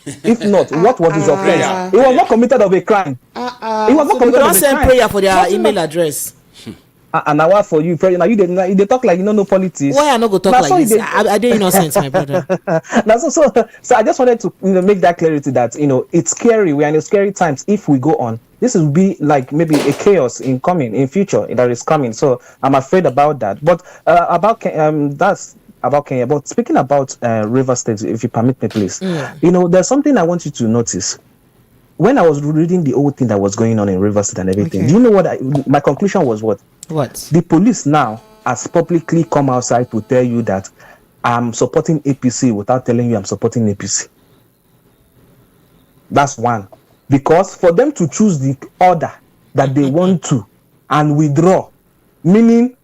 If not, what was his offense? He was not committed of a crime. He was not committed of a crime. Send prayer for their email address. And now what for you? Now you talk like you don't know politics. Why I not go talk like this? I didn't innocent, my brother. So I just wanted to make that clarity that it's scary. We are in scary times. If we go on, this will be like maybe a chaos in future that is coming. So I'm afraid about that. But that's about Kenya. But speaking about River State, if you permit me, please. There's something I want you to notice. When I was reading the whole thing that was going on in River State and everything, do you know what my conclusion was? What the police now has publicly come outside to tell you that I'm supporting APC without telling you I'm supporting APC. That's one. Because for them to choose the order that they want to and withdraw, meaning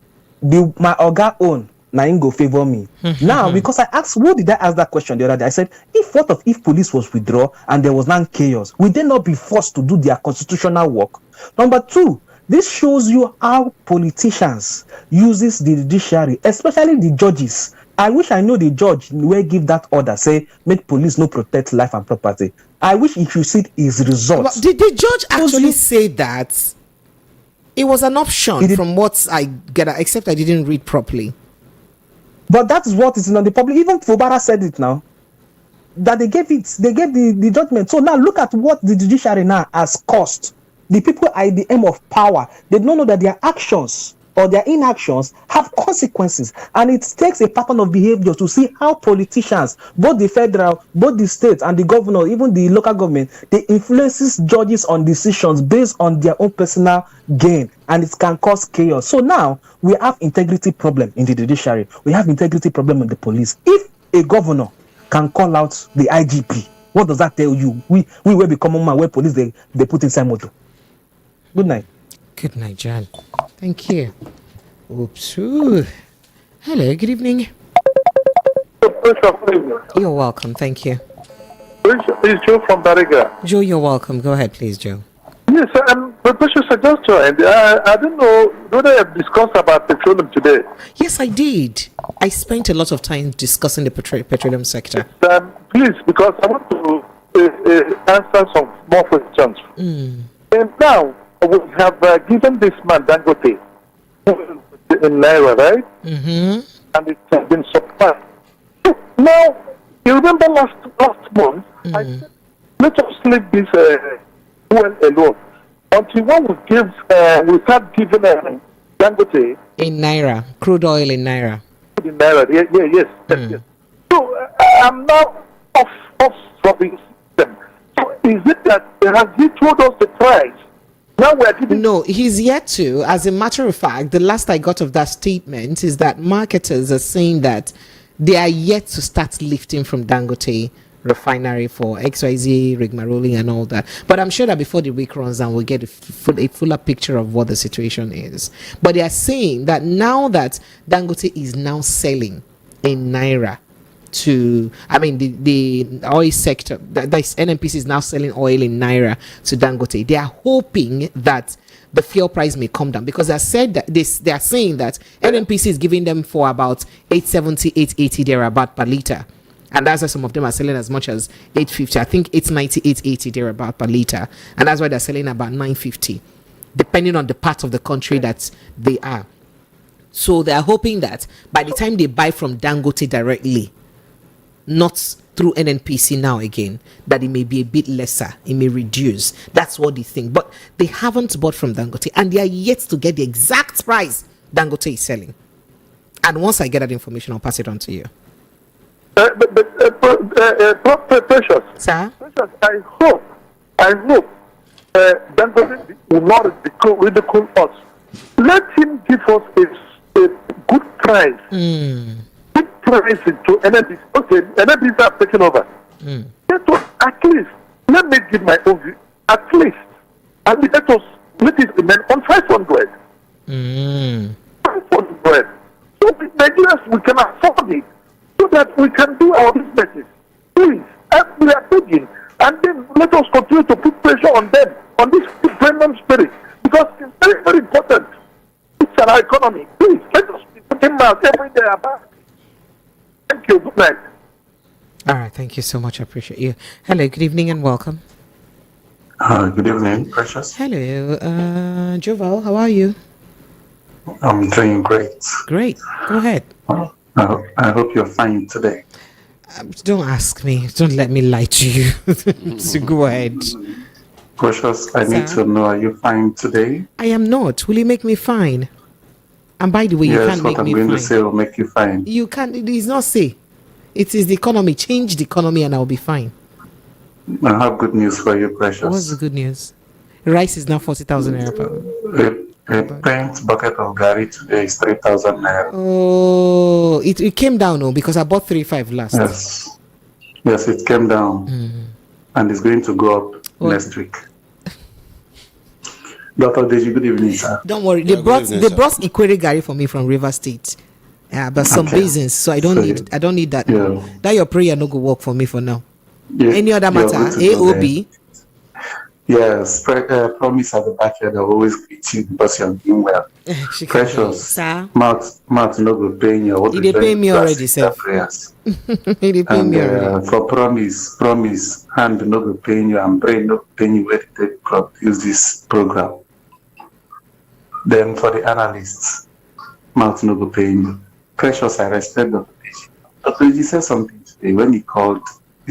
my Oga own, now go favor me. Now, because I asked, who did I ask that question the other day? I said, if police was withdraw and there was non chaos, would they not be forced to do their constitutional work? Number two, this shows you how politicians uses the judiciary, especially the judges. I wish I know the judge will give that order, say, make police no protect life and property. I wish if you see his results. Did the judge actually say that? It was an option from what I get, except I didn't read properly. But that is what is in the public. Even Fubara said it now. That they gave the judgment. So now look at what the judiciary now has cost. The people at the aim of power, they don't know that their actions or their inactions have consequences. And it takes a pattern of behavior to see how politicians, both the federal, both the state and the governor, even the local government, they influences judges on decisions based on their own personal gain. And it can cause chaos. So now we have integrity problem in the judiciary. We have integrity problem in the police. If a governor can call out the IGP, what does that tell you? We will be common man where police they put inside motor. Good night. Good night, John. Thank you. Oops. Ooh. Hello, good evening. You're welcome, thank you. It's Joe from Bariga. Joe, you're welcome. Go ahead, please, Joe. Yes, Professor, I just joined. I don't know whether I have discussed about petroleum today. Yes, I did. I spent a lot of time discussing the petroleum sector. Please, because I want to answer some more questions. And now, we have given this man Dangote in Naira, right? And it has been surpassed. Now, you remember last month, I said, let us leave this well alone until one will we start giving Dangote in Naira, crude oil in Naira. In Naira, yes. So I'm now off from the system. So is it that has he told us the price? Now we're giving. No, he's yet to. As a matter of fact, the last I got of that statement is that marketers are saying that they are yet to start lifting from Dangote Refinery for XYZ, rigmarole and all that. But I'm sure that before the week runs down, we'll get a fuller picture of what the situation is. But they are saying that now that Dangote is now selling in Naira the oil sector, that NNPC is now selling oil in Naira to Dangote. They are hoping that the fuel price may come down, because they said that they are saying that NNPC is giving them for about 870, 880 thereabout per liter. And that's why some of them are selling as much as 850. I think it's 890, 880 thereabout per liter. And that's why they're selling about 950, depending on the part of the country that they are. So they are hoping that by the time they buy from Dangote directly, not through NNPC now again, that it may be a bit lesser, it may reduce. That's what they think. But they haven't bought from Dangote, and they are yet to get the exact price Dangote is selling. And once I get that information, I'll pass it on to you. Precious. Sir? Precious, I hope Dangote will not ridicule us. Let him give us a good price. Good price. rise into NNPC. Okay, NNPC have taken over. Let us, at least, let me give my own view. At least, and let it remain on 500. 500. So with Nigerians, we can afford it so that we can do our businesses. Please, and we are begging. And then let us continue to put pressure on them, on this premium spirit, because it's very, very important. It's our economy. Please, let us be putting out every day about. Thank you. Good night. All right. Thank you so much. I appreciate you. Hello. Good evening and welcome. Good evening, Precious. Hello. Joval, how are you? I'm doing great. Great. Go ahead. I hope you're fine today. Don't ask me. Don't let me lie to you. So go ahead. Precious, I need to know, are you fine today? I am not. Will you make me fine? And by the way, you can't make me fine. Yes, what I'm going to say will make you fine. You can't. It is not say. It is the economy. Change the economy and I'll be fine. I have good news for you, Precious. What's the good news? Rice is now 40,000 naira per. A pint bucket of gari today is 3,000 naira. Oh, it came down, because I bought 3.5 last. Yes, it came down, and it's going to go up next week. Dr. Deji, good evening, sir. Don't worry, they brought Ikwere gari for me from River State. But some reasons, so I don't need that. Yeah. That your prayer no go work for me for now. Yeah. Any other matter? AOB. Yes, promise at the back here, they'll always greet you because you're doing well. Precious, sir. Mouth no go pay you. He pay me already, sir. He pay me already. For promise, hand no go pay you and brain no go pay you where they use this program. Then for the analysts, mouth no go pay you. Precious, I respect Dr. Deji. Dr. Deji said something today when he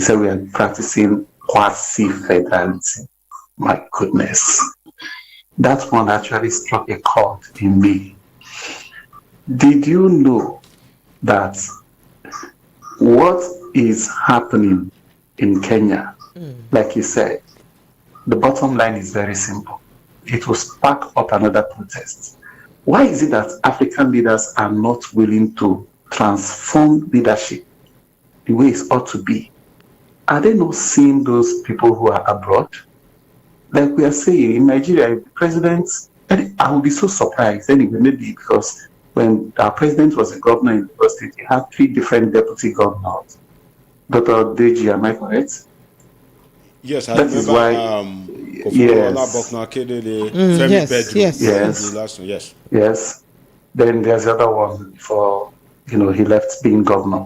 said we are practicing quasi-federalism. My goodness. That one actually struck a chord in me. Did you know that what is happening in Kenya, like you said, the bottom line is very simple. It will spark up another protest. Why is it that African leaders are not willing to transform leadership the way it ought to be? Are they not seeing those people who are abroad? Like we are saying, in Nigeria, the president, I will be so surprised anyway, maybe because when our president was a governor in the state, he had 3 different deputy governors. Dr. Deji, am I correct? Yes, I that remember. Is why, yes. Then there's the other one before he left being governor.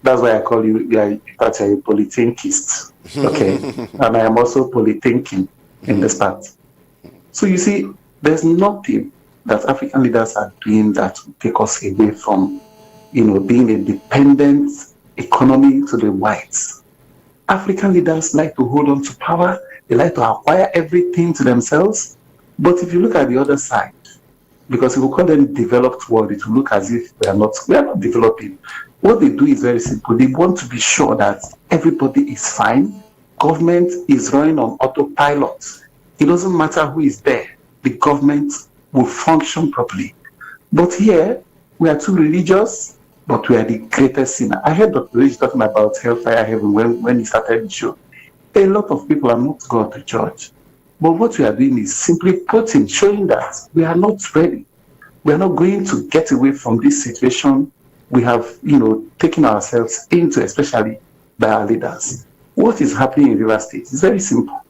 That's why I call you a polythinkist. Okay. And I am also polythinking in this part. So you see, there's nothing that African leaders are doing that will take us away from, being a dependent economy to the whites. African leaders like to hold on to power. They like to acquire everything to themselves. But if you look at the other side, because if we call them developed world, it will look as if we are not developing. What they do is very simple. They want to be sure that everybody is fine. Government is running on autopilot. It doesn't matter who is there. The government will function properly. But here, we are too religious, but we are the greatest sinner. I heard Dr. Rich talking about hellfire heaven when he started the show. A lot of people are not going to church. But what we are doing is simply showing that we are not ready. We are not going to get away from this situation we have, taken ourselves into, especially by our leaders. What is happening in River State is very simple.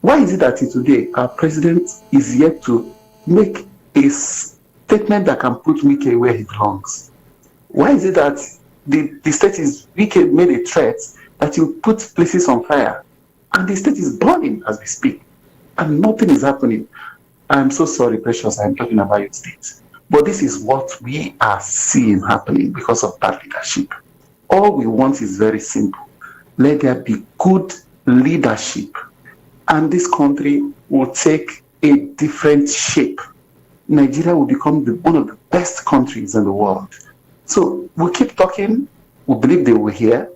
Why is it that today our president is yet to make a statement that can put Wike where he belongs? Why is it that the state is, Wike made a threat that he will put places on fire, and the state is burning as we speak, and nothing is happening? I'm so sorry, Precious, I'm talking about your state. But this is what we are seeing happening because of bad leadership. All we want is very simple. Let there be good leadership, and this country will take a different shape. Nigeria will become one of the best countries in the world. So we'll keep talking. We believe they will hear.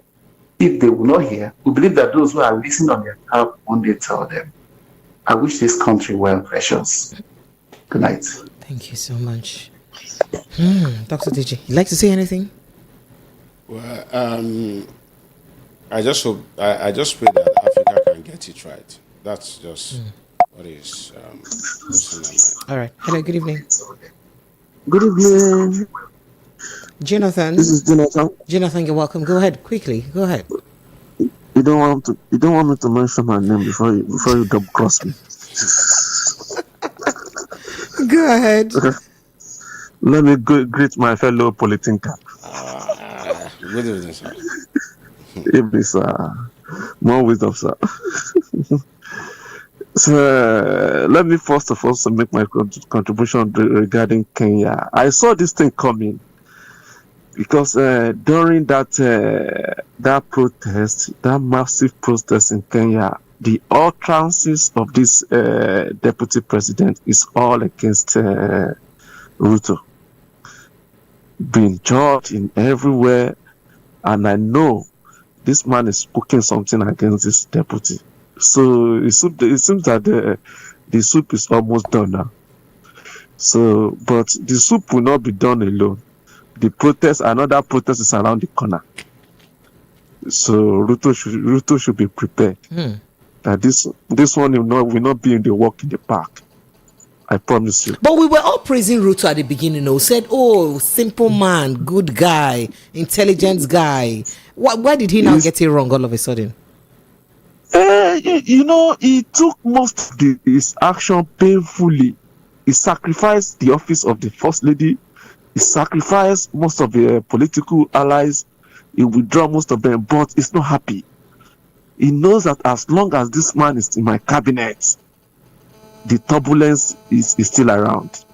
If they will not hear, we believe that those who are listening on their behalf one day tell them. I wish this country well, Precious. Good night. Thank you so much. Dr. Deji, you'd like to say anything? Well, I just hope, I just pray that Africa can get it right. That's just what is what's in my mind. All right. Hello, good evening. Good evening. Jonathan. This is Jonathan. Jonathan, you're welcome. Go ahead, quickly. Go ahead. You don't want me to mention my name before you double cross me. Go ahead. Okay. Let me greet my fellow politician. Good evening, sir. Evening, sir. More wisdom, sir. So, let me first of all make my contribution regarding Kenya. I saw this thing coming because during that protest, that massive protest in Kenya, the utterances of this deputy president is all against Ruto, being judged in everywhere, and I know this man is cooking something against this deputy. So it seems that the soup is almost done now. So, but the soup will not be done alone. The protest, another protest is around the corner. So Ruto should be prepared. That this one will not be in the walk in the park. I promise you. But we were all praising Ruto at the beginning. Said, "Oh, simple man, good guy, intelligent guy." Why did he now get it wrong all of a sudden? He took most of his action painfully. He sacrificed the office of the first lady. He sacrificed most of the political allies. He withdrew most of them, but he's not happy. He knows that as long as this man is in my cabinet, the turbulence is still around.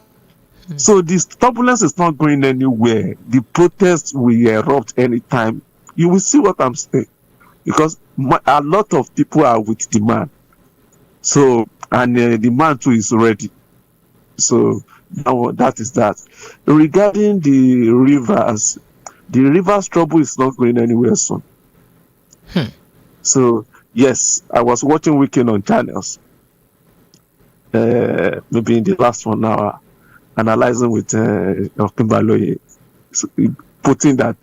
So this turbulence is not going anywhere. The protests will erupt anytime. You will see what I'm saying. Because a lot of people are with the man. So, and the man too is ready. So, now that is that. Regarding the rivers trouble is not going anywhere soon. So, yes, I was watching Weekend on channels. Maybe in the last 1 hour, analyzing with Okimbaloye, putting that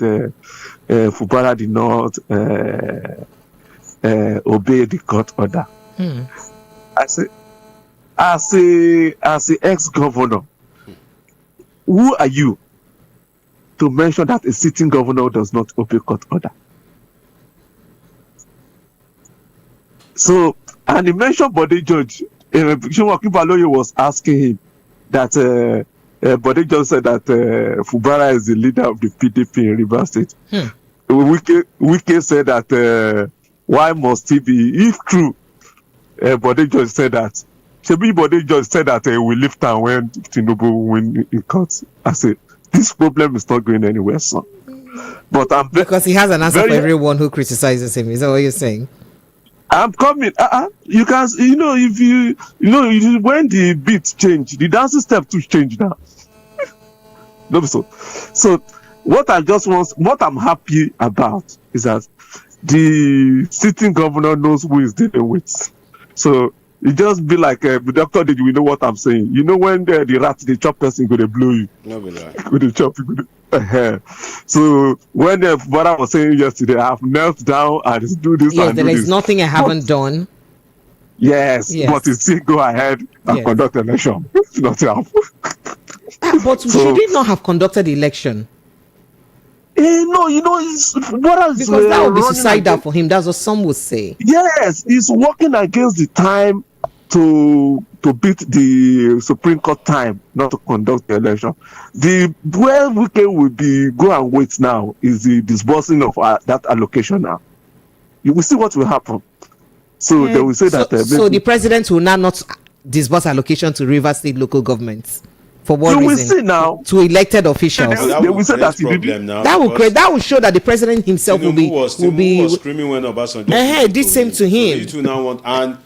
Fubara did not obey the court order. I say, as a ex-governor, who are you to mention that a sitting governor does not obey court order? So, and he mentioned Bode George. Okimbaloye was asking him that Bode George said that Fubara is the leader of the PDP in Rivers State. Wike said that why must he be? If true, Bode George said that. Bode George said that we lift town when Tinubu win in court. I said this problem is not going anywhere, son. But because he has an answer for everyone who criticizes him. Is that what you're saying? I'm coming. You can, if you when the beat change, the dancing step to change now. No, so what I'm happy about is that the sitting governor knows who is dealing with. So it just be like Dr. Did you know what I'm saying? You know when the rat they chop person go they blow you. No, be like. Go they chop you. So when the brother was saying yesterday, I have knelt down and do this. Yes, and there do is this. nothing I haven't done. Yes, but it still go ahead and conduct election. Nothing happen. But should he not have conducted the election? No, it's what is because that would be suicidal for him. That's what some would say. Yes, he's working against the time to beat the Supreme Court time not to conduct the election. The where Wike will be go and wait now is the disbursing of that allocation now. You will see what will happen. So they will say that. So the president will now not disburse allocation to Rivers State local governments. For what reason? You will see now to elected officials. They will say that that will show that the president himself will be screaming when Obasanjo did same to him. You two now want and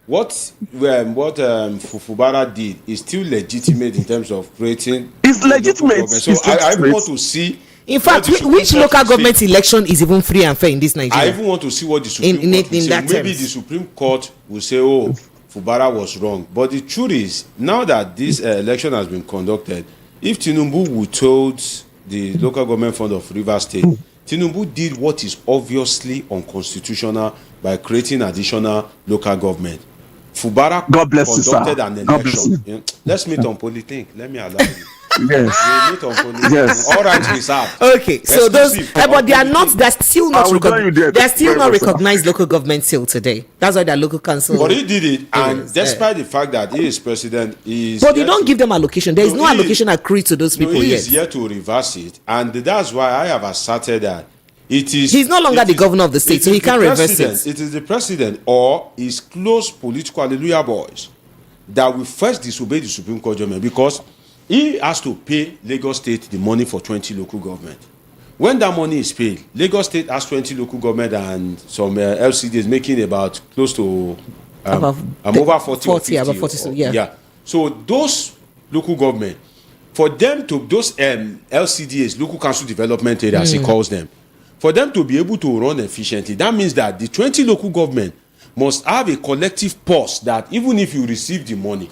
what Fubara did is still legitimate in terms of creating. It's legitimate. So I want to see. In fact, which local government election is even free and fair in this Nigeria? I even want to see what the Supreme Court will say. Maybe the Supreme Court will say, "Oh, Fubara was wrong." But the truth is, now that this election has been conducted, if Tinubu would told the local government fund of Rivers State Tinubu did what is obviously unconstitutional by creating additional local government. Fubara God bless you, conducted sir. an God bless election. you. Let's meet on Polythink. Let me allow you. Yes. We meet on Polythink. Yes. All right, reserved. Okay, so those, Exclusive but they are on not. Polythink. They're still not. I will join you there. They're still Very not well, sir. recognized local government till today. That's why their local council. But he did it, and Yes, despite the fact that he is president, he is. But you yet don't to- give them allocation. There is no he is- allocation accrued to those people he yet. is here to reverse it, and that's why I have asserted that it is. He's no longer it the is- governor of the state, it so is he the can't reverse president- it. It is the president or his close political hallelujah boys that will first disobey the Supreme Court judgment, because he has to pay Lagos State the money for 20 local government. When that money is paid, Lagos State has 20 local government and some LCDs making about close to over 40 or 50. About 40, so, yeah. Yeah. So those local government, for them to, those LCDs, local council development areas, he calls them, for them to be able to run efficiently, that means that the 20 local government must have a collective purse that even if you receive the money,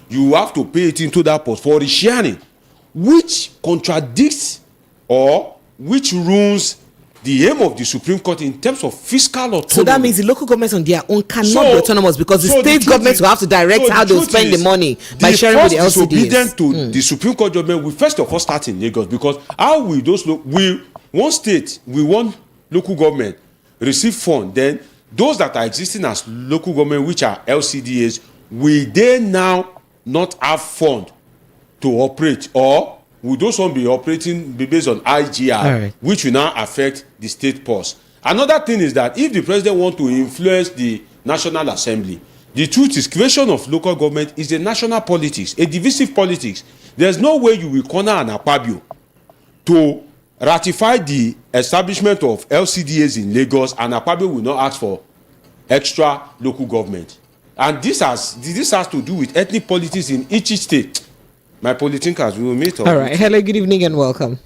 you have to pay it into that purse for resharing, which contradicts or which ruins the aim of the Supreme Court in terms of fiscal autonomy. So that means the local governments on their own cannot So- be autonomous, because the so the state truth governments is- will have to direct so how the they truth spend is, the money by sharing with the first disobedience LCDs. to the Supreme Court judgment will first of all start in Lagos, because how will those one state, we one local government receive fund, then those that are existing as local government, which are LCDAs, will they now not have fund to operate, or will those one be operating based on IGR, right, which will now affect the state purse? Another thing is that if the president want to influence the National Assembly, the truth is creation of local government is a national politics, a divisive politics. There's no way you will corner an Akpabio to ratify the establishment of LCDAs in Lagos, and Akpabio will not ask for extra local government. And this has to do with ethnic politics in each state. My politicians will meet. All right. Hello, good evening and welcome.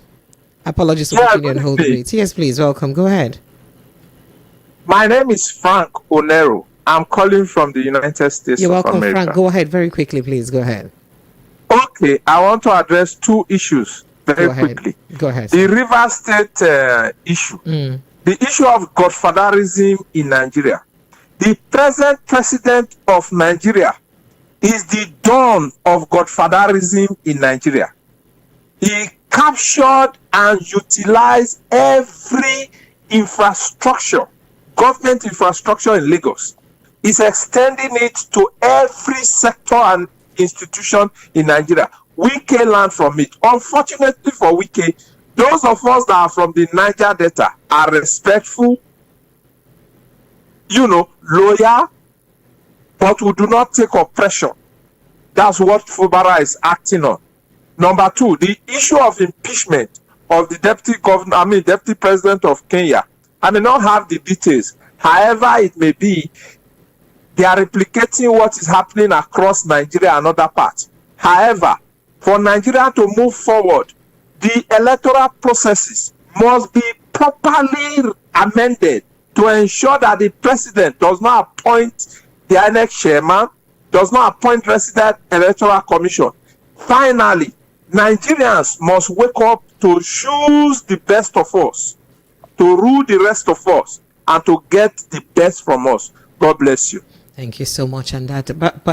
Apologies for putting you on hold. Wait. Yes, please. Welcome. Go ahead. My name is Frank Onero. I'm calling from the United States You're of welcome, America. Frank. Go ahead very quickly, please. Go ahead. Okay, I want to address two issues very quickly. Go ahead. The River State issue. The issue of Godfatherism in Nigeria. The present president of Nigeria is the dawn of Godfatherism in Nigeria. He captured and utilized every infrastructure, government infrastructure in Lagos. He's extending it to every sector and institution in Nigeria. Wike learned from it. Unfortunately for Wike, those of us that are from the Niger Delta are respectful, loyal, but we do not take oppression. That's what Fubara is acting on. Number two, the issue of impeachment of the deputy president of Kenya. I may not have the details. However it may be, they are replicating what is happening across Nigeria and other parts. However, for Nigeria to move forward, the electoral processes must be properly amended to ensure that the president does not appoint the INEC chairman, does not appoint resident electoral commission. Finally, Nigerians must wake up to choose the best of us, to rule the rest of us, and to get the best from us. God bless you. Thank you so much on that. But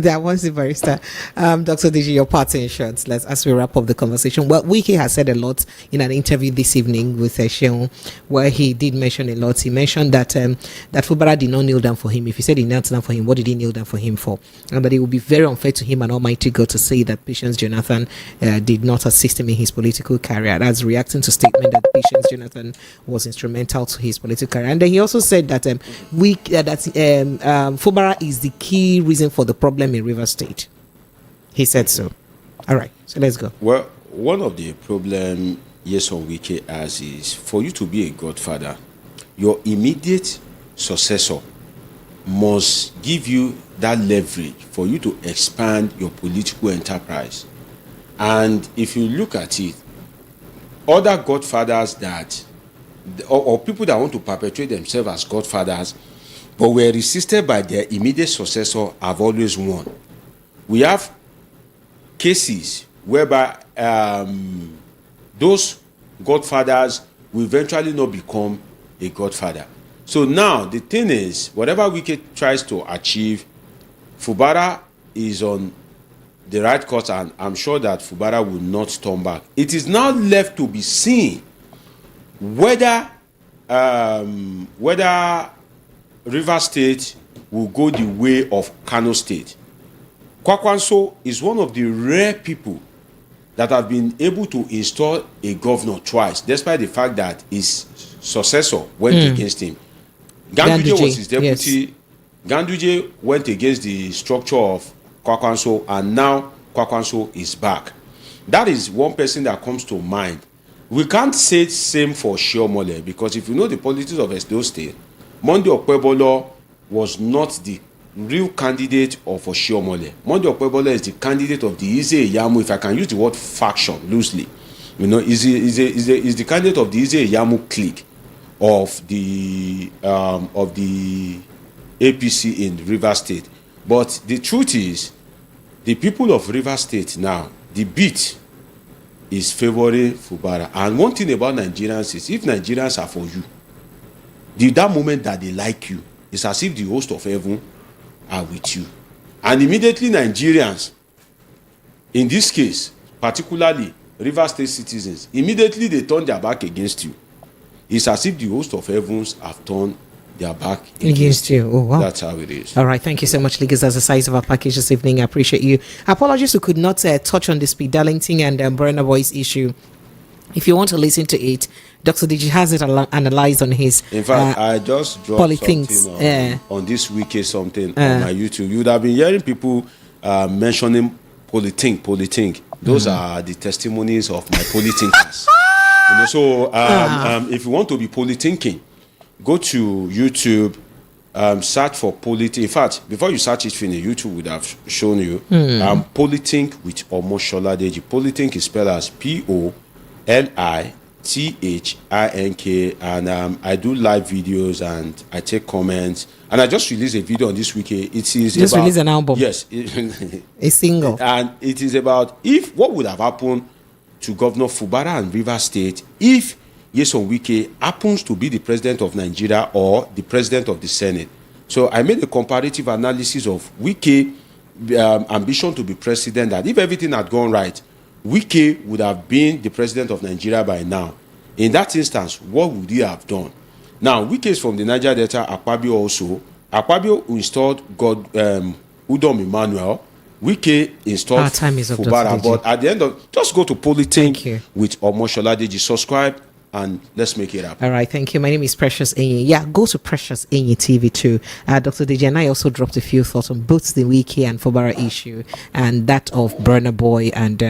that was the barrister. Dr. Digi, your parting in short, as we wrap up the conversation. Well, Wike has said a lot in an interview this evening with Sheon, where he did mention a lot. He mentioned that that Fubara did not kneel down for him. If he said he knelt down for him, what did he kneel down for him for? And that it would be very unfair to him and Almighty God to say that Patience Jonathan did not assist him in his political career. That's reacting to statement that Patience Jonathan was instrumental to his political career. And then he also said that Fubara is the key reason for the problem in River State. He said so. All right, so let's go. Well, one of the problem Yeson Wike has is for you to be a godfather, your immediate successor must give you that leverage for you to expand your political enterprise. And if you look at it, other godfathers that, or people that want to perpetuate themselves as godfathers, but were resisted by their immediate successor, have always won. We have cases whereby those godfathers will eventually not become a godfather. So now the thing is, whatever Wike tries to achieve, Fubara is on the right course, and I'm sure that Fubara will not turn back. It is now left to be seen whether Rivers State will go the way of Kano State. Kwakwanso is one of the rare people that have been able to install a governor twice, despite the fact that his successor went against him. Ganduje was his deputy. Yes. Ganduje went against the structure of Kwakwanso, and now Kwakwanso is back. That is one person that comes to mind. We can't say the same for Shiomole, because if you know the politics of Edo State, Monday Okpebolo was not the real candidate of Shiomole. Monday Okpebolo is the candidate of the Ize Yamu, if I can use the word faction loosely. You know, is the candidate of the Ize Yamu clique of the APC in Rivers State. But the truth is, the people of Rivers State now, the beat is favoring Fubara. And one thing about Nigerians is, if Nigerians are for you, that moment that they like you, it's as if the host of heaven are with you. And immediately Nigerians, in this case, particularly Rivers State citizens, immediately they turn their back against you. It's as if the host of heavens have turned their back against you. Oh, wow. That's how it is. All right. Thank you so much, Ligas. That's the size of our package this evening. I appreciate you. Apologies we could not touch on the Speed Darlington and Burna Boy's issue. If you want to listen to it, Dr. Digi has it analyzed on his. In fact, I just dropped something on this week something on my YouTube. You would have been hearing people mentioning Polythink. Those are the testimonies of my polythinkers. You know, so if you want to be polythinking, go to YouTube, search for Polythink. In fact, before you search it, YouTube would have shown you Polythink with Omosoladeji. Polythink is spelled as Polithink, and I do live videos and I take comments. And I just released a video on this weekend. It is just released an album. Yes, a single, and it is about what would have happened to Governor Fubara and Rivers State if Nyesom Wike happens to be the president of Nigeria or the president of the Senate. So I made a comparative analysis of Wike ambition to be president, that if everything had gone right, Wike would have been the president of Nigeria by now. In that instance, what would he have done? Now, Wike is from the Niger Delta. Akpabio also. Akpabio installed Udom Emmanuel. Wike installed Fubara. But at the end of, just go to Polythink with Omosoladeji. Subscribe and let's make it up. All right, thank you. My name is Precious Enye. Yeah, go to Precious Enye TV too. Dr. Deji and I also dropped a few thoughts on both the Wike and Fubara issue and that of Burna Boy and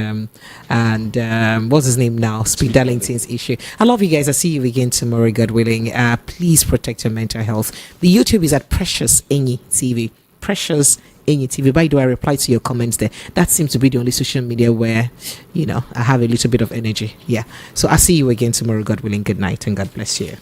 what's his name now? Speed Darlington's issue. I love you guys. I'll see you again tomorrow, God willing. Please protect your mental health. The YouTube is at Precious Enye TV. Precious Enye TV. By the way, I reply to your comments there. That seems to be the only social media where, I have a little bit of energy. Yeah. So I'll see you again tomorrow, God willing. Good night and God bless you.